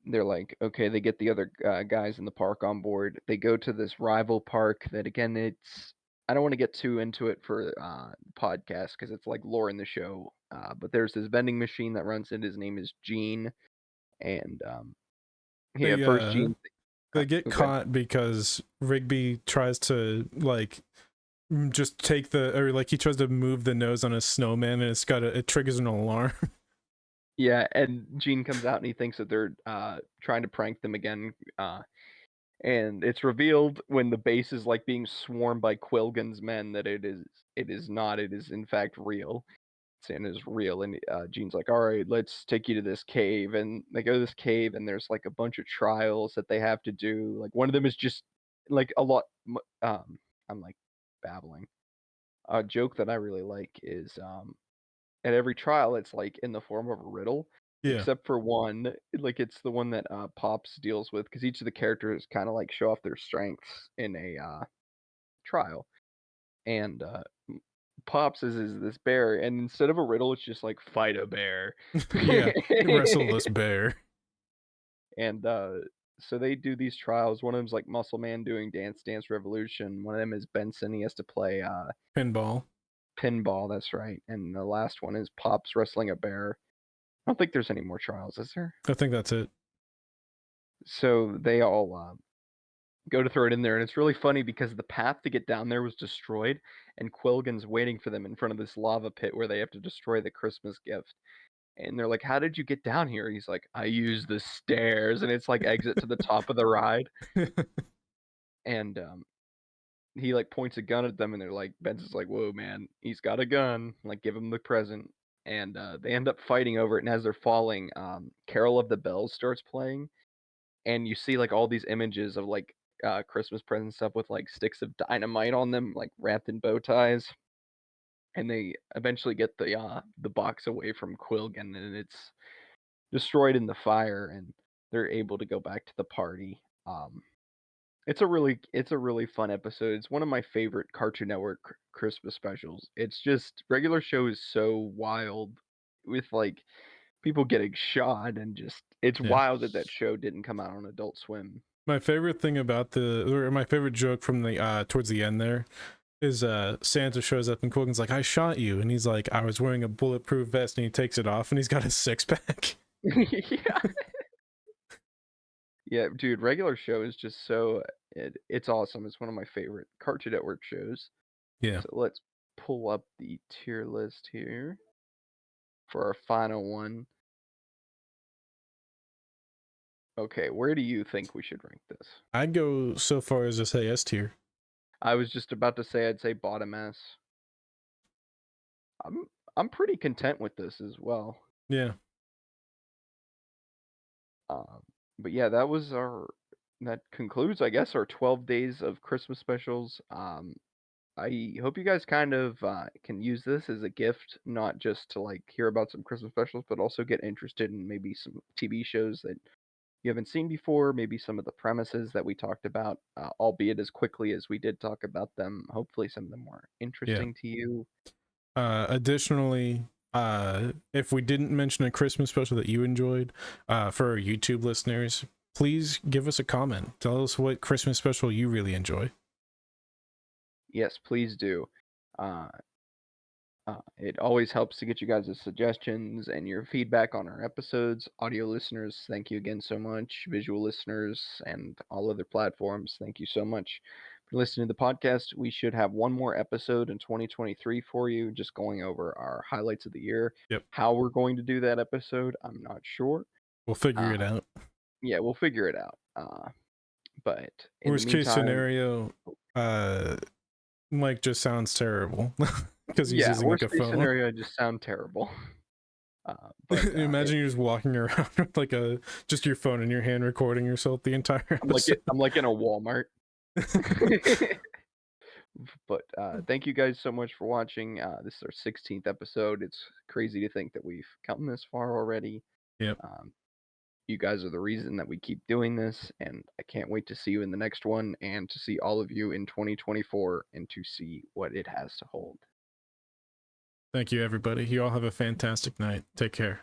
they're like, okay, they get the other guys in the park on board. They go to this rival park that, again, I don't want to get too into it for podcast because it's like lore in the show. But there's this vending machine that runs it. His name is Gene, and he at They first Gene. they get Oh, good. caught because Rigby tries to like just take the, or like he tries to move the nose on a snowman, and it triggers an alarm. Yeah, and Gene comes out and he thinks that they're trying to prank them again. And it's revealed when the base is like being swarmed by Quilgan's men that it is not. It is in fact real. Santa's real, and Gene's like, "All right, let's take you to this cave." And they go to this cave, and there's like a bunch of trials that they have to do. Like one of them is just like a lot. I'm like babbling. A joke that I really like is at every trial it's like in the form of a riddle, Yeah. except for one. Like it's the one that Pops deals with because each of the characters kind of like show off their strengths in a trial, and Pops is this bear, and instead of a riddle, it's just like fight a bear. Yeah. Wrestle this bear. And so they do these trials. One of them's like Muscle Man doing Dance Dance Revolution. One of them is Benson. He has to play Pinball. pinball. That's right. And the last one is Pops wrestling a bear. I don't think there's any more trials, is there? I think that's it. So they all go to throw it in there, and it's really funny because the path to get down there was destroyed, and Quilgan's waiting for them in front of this lava pit where they have to destroy the Christmas gift. And they're like, "How did you get down here?" He's like, "I used the stairs," and it's like exit to the top of the ride. And he like points a gun at them, and they're like, Benson's like, "Whoa, man, he's got a gun!" Like, give him the present. And they end up fighting over it. And as they're falling, "Carol of the Bells" starts playing, and you see like all these images of like Christmas present stuff with like sticks of dynamite on them, like wrapped in bow ties. And they eventually get the box away from Quilgan, and it's destroyed in the fire, and they're able to go back to the party. It's a really fun episode. It's one of my favorite Cartoon Network Christmas specials. It's just regular show is so wild with like people getting shot, and just it's Yeah. wild that show didn't come out on Adult Swim. My favorite thing about my favorite joke from the towards the end there is Santa shows up and Quilgan's like, "I shot you," and he's like, "I was wearing a bulletproof vest," and he takes it off and he's got a 6-pack. Yeah. Yeah, dude, regular show is just so it's awesome. It's one of my favorite Cartoon Network shows. Yeah. So let's pull up the tier list here for our final one. Okay, where do you think we should rank this? I'd go so far as to say S tier. I was just about to say I'd say bottom S. I'm pretty content with this as well. Yeah. Um, but yeah, that concludes, I guess, our 12 days of Christmas specials. I hope you guys kind of can use this as a gift, not just to like hear about some Christmas specials, but also get interested in maybe some TV shows that you haven't seen before, maybe some of the premises that we talked about, albeit as quickly as we did talk about them. Hopefully, some of them were Yeah. interesting to you. Additionally, if we didn't mention a Christmas special that you enjoyed, for our YouTube listeners, please give us a comment. Tell us what Christmas special you really enjoy. Yes, please do. Uh, it always helps to get you guys' suggestions and your feedback on our episodes. Audio listeners, thank you again so much. Visual listeners and all other platforms, thank you so much for listening to the podcast. We should have one more episode in 2023 for you, just going over our highlights of the year. Yep. How we're going to do that episode, I'm not sure. We'll figure it out. Yeah, we'll figure it out. But in Worst the case meantime, scenario, Mike just sounds terrible because he's yeah, using like worst a case phone. scenario, I just sound terrible. But Imagine you're just walking around with like just your phone in your hand, recording yourself the entire episode. I'm like in a Walmart. But thank you guys so much for watching. This is our 16th episode. It's crazy to think that we've come this far already. Yep. You guys are the reason that we keep doing this, and I can't wait to see you in the next one and to see all of you in 2024 and to see what it has to hold. Thank you, everybody. You all have a fantastic night. Take care.